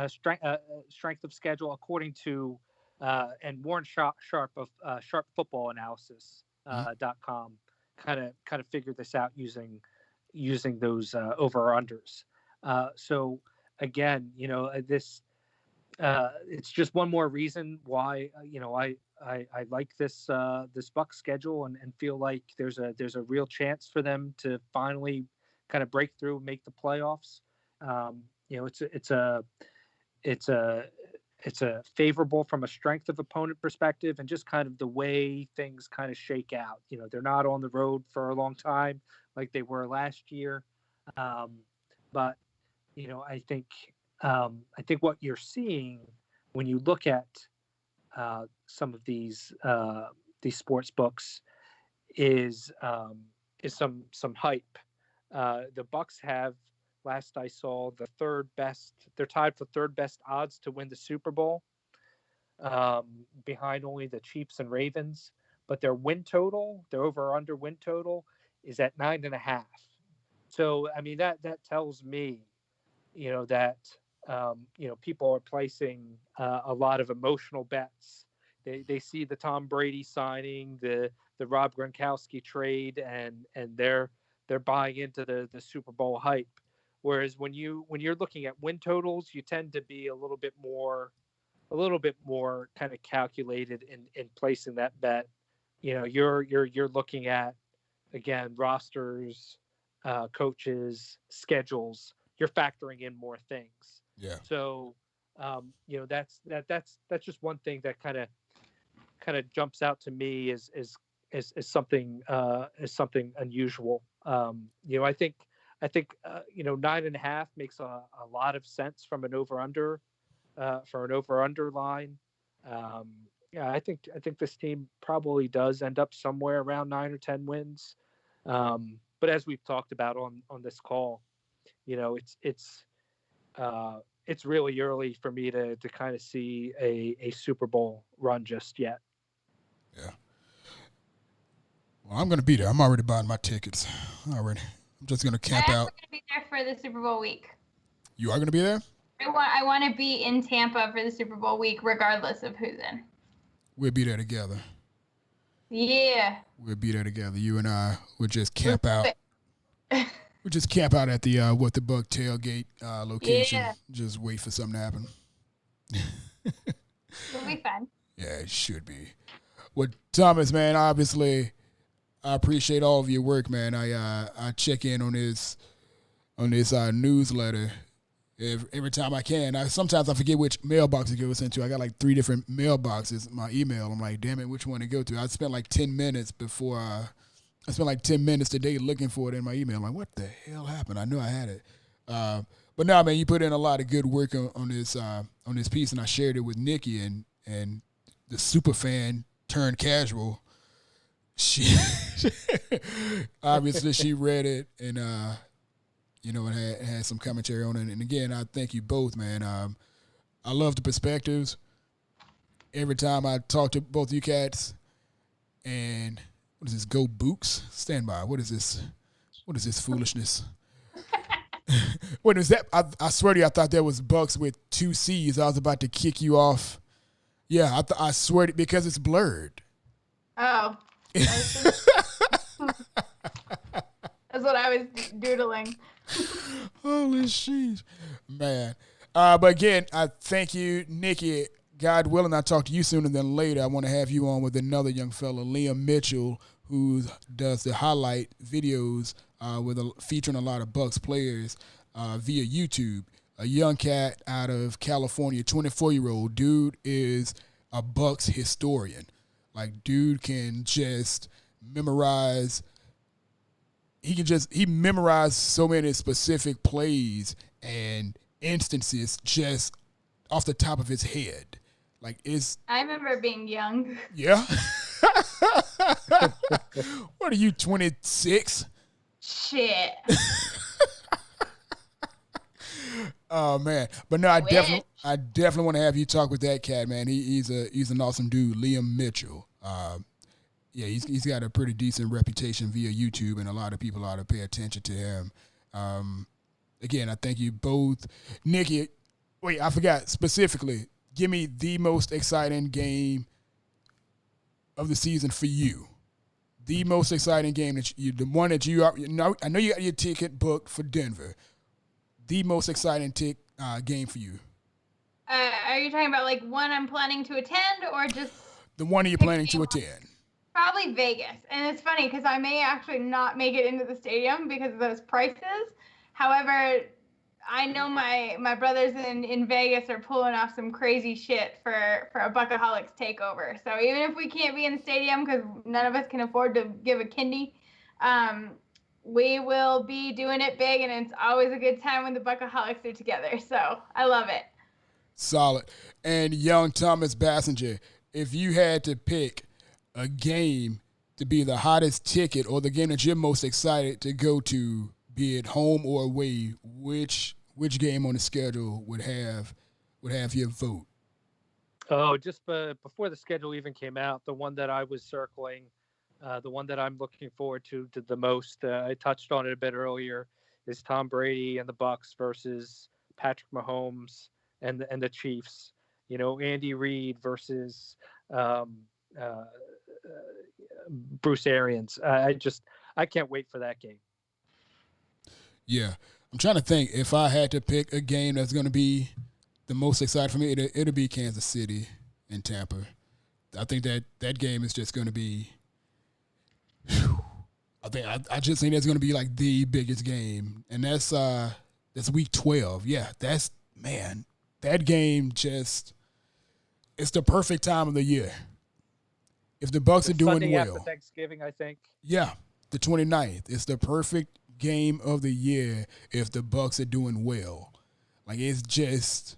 strength of schedule according to and Warren Sharp of Sharp Football Analysis .com kind of figured this out using those over unders. So again, this it's just one more reason why I like this Bucs schedule and feel like there's a real chance for them to finally kind of break through and make the playoffs. It's a favorable from a strength of opponent perspective, and just kind of the way things kind of shake out. They're not on the road for a long time like they were last year, but I think what you're seeing when you look at some of these sports books is some hype. The Bucs have, last I saw, the third best. They're tied for third best odds to win the Super Bowl, behind only the Chiefs and Ravens. But their win total, their over/under win total, is at 9.5. So I mean that tells me, that people are placing a lot of emotional bets. They see the Tom Brady signing, the Rob Gronkowski trade, and they're buying into the Super Bowl hype. Whereas when you're looking at win totals, you tend to be a little bit more kind of calculated in placing that bet. You're looking at, again, rosters, coaches, schedules. You're factoring in more things. Yeah. So, that's just one thing that kind of jumps out to me as something unusual. I think I think 9.5 makes a lot of sense from an over under for an over under line. Yeah, I think this team probably does end up somewhere around 9 or 10 wins. But as we've talked about on this call, it's really early for me to kind of see a Super Bowl run just yet. Yeah. Well, I'm going to be there. I'm already buying my tickets. Already. I'm just going to camp out. I'm going to be there for the Super Bowl week. You are going to be there? I want to be in Tampa for the Super Bowl week, regardless of who's in. We'll be there together. Yeah. We'll be there together. You and I would just camp out. We'll just camp out at the the Buck tailgate location. Yeah. Just wait for something to happen. It'll be fun. Yeah, it should be. Well, Thomas, man, obviously, I appreciate all of your work, man. I check in on this newsletter every time I can. Sometimes I forget which mailbox it goes into. I got like 3 different mailboxes. My email, I'm like, damn it, which one to go to? I spent like 10 minutes before I spent like 10 minutes today looking for it in my email. I'm like, what the hell happened? I knew I had it. But no, man, you put in a lot of good work on this piece, and I shared it with Nikki, and the super fan turned casual. She obviously she read it and and had some commentary on it. And again, I thank you both, man. I love the perspectives. Every time I talk to both you cats, and what is this? Go Bucs? Stand by. What is this? What is this foolishness? What is that? I swear to you, I thought that was Bucs with 2 C's. I was about to kick you off. Yeah, I swear to, because it's blurred. Oh. That's what I was doodling. Holy sheesh. Man. But again, I thank you, Nikki. God willing, I'll talk to you sooner than later. I want to have you on with another young fella, Liam Mitchell, who does the highlight videos featuring a lot of Bucs players via YouTube. A young cat out of California, 24-year-old. Dude is a Bucs historian. Like, dude can just memorize. He memorized so many specific plays and instances just off the top of his head. Like, I remember being young. Yeah. What are you, 26? Shit. Oh man, but no, I definitely want to have you talk with that cat, man. He's an awesome dude, Liam Mitchell. Yeah, he's got a pretty decent reputation via YouTube, and a lot of people ought to pay attention to him. Again, I thank you both, Nikki. Wait, I forgot specifically. Give me the most exciting game of the season for you. The most exciting game the one that you are. I know you got your ticket booked for Denver. The most exciting game for you. Are you talking about like one I'm planning to attend, or just the one you're planning to attend? Probably Vegas. And it's funny because I may actually not make it into the stadium because of those prices. However, I know my brothers in Vegas are pulling off some crazy shit for a Buccaholics takeover. So even if we can't be in the stadium because none of us can afford to give a kidney, we will be doing it big, and it's always a good time when the Buccaholics are together. So I love it. Solid. And young Thomas Bassinger, if you had to pick a game to be the hottest ticket or the game that you're most excited to go to, be it home or away, which game on the schedule would have your vote? Oh, just before the schedule even came out, the one that I was circling, the one that I'm looking forward to the most, I touched on it a bit earlier, is Tom Brady and the Bucs versus Patrick Mahomes and the Chiefs. You know, Andy Reid versus Bruce Arians. I can't wait for that game. Yeah. I'm trying to think if I had to pick a game that's going to be the most exciting for me, it'll be Kansas City and Tampa. I think that game is just going to be I just think that's going to be like the biggest game. And that's week 12. Yeah, that game just, it's the perfect time of the year. If the Bucs are doing Sunday well. After Thanksgiving, I think. Yeah, the 29th. It's the perfect game of the year if the Bucs are doing well. Like, it's just,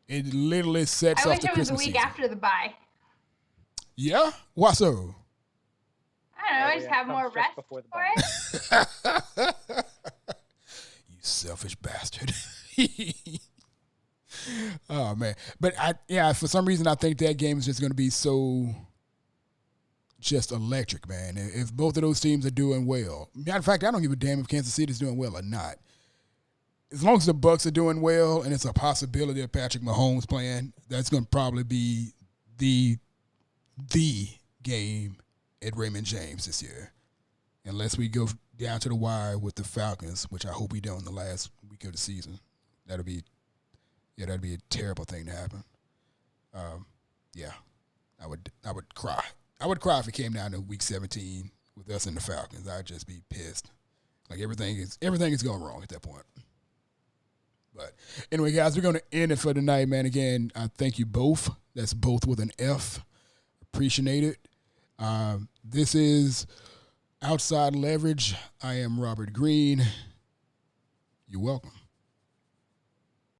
it literally sets I up wish the it was the Christmas week season. after the bye. Yeah? Why so? I don't know. I just have more rest before the for it. You selfish bastard. Oh, man. But, for some reason, I think that game is just going to be so just electric, man. If both of those teams are doing well. Matter of fact, I don't give a damn if Kansas City is doing well or not. As long as the Bucs are doing well and it's a possibility of Patrick Mahomes playing, that's going to probably be the game at Raymond James this year. Unless we go down to the wire with the Falcons, which I hope we don't in the last week of the season. That'd be a terrible thing to happen. I would cry. I would cry if it came down to week 17 with us and the Falcons. I'd just be pissed. Like everything is going wrong at that point. But anyway, guys, we're going to end it for tonight, man. Again, I thank you both. That's both with an F. Appreciate it. This is Outside Leverage. I am Robert Green. You're welcome.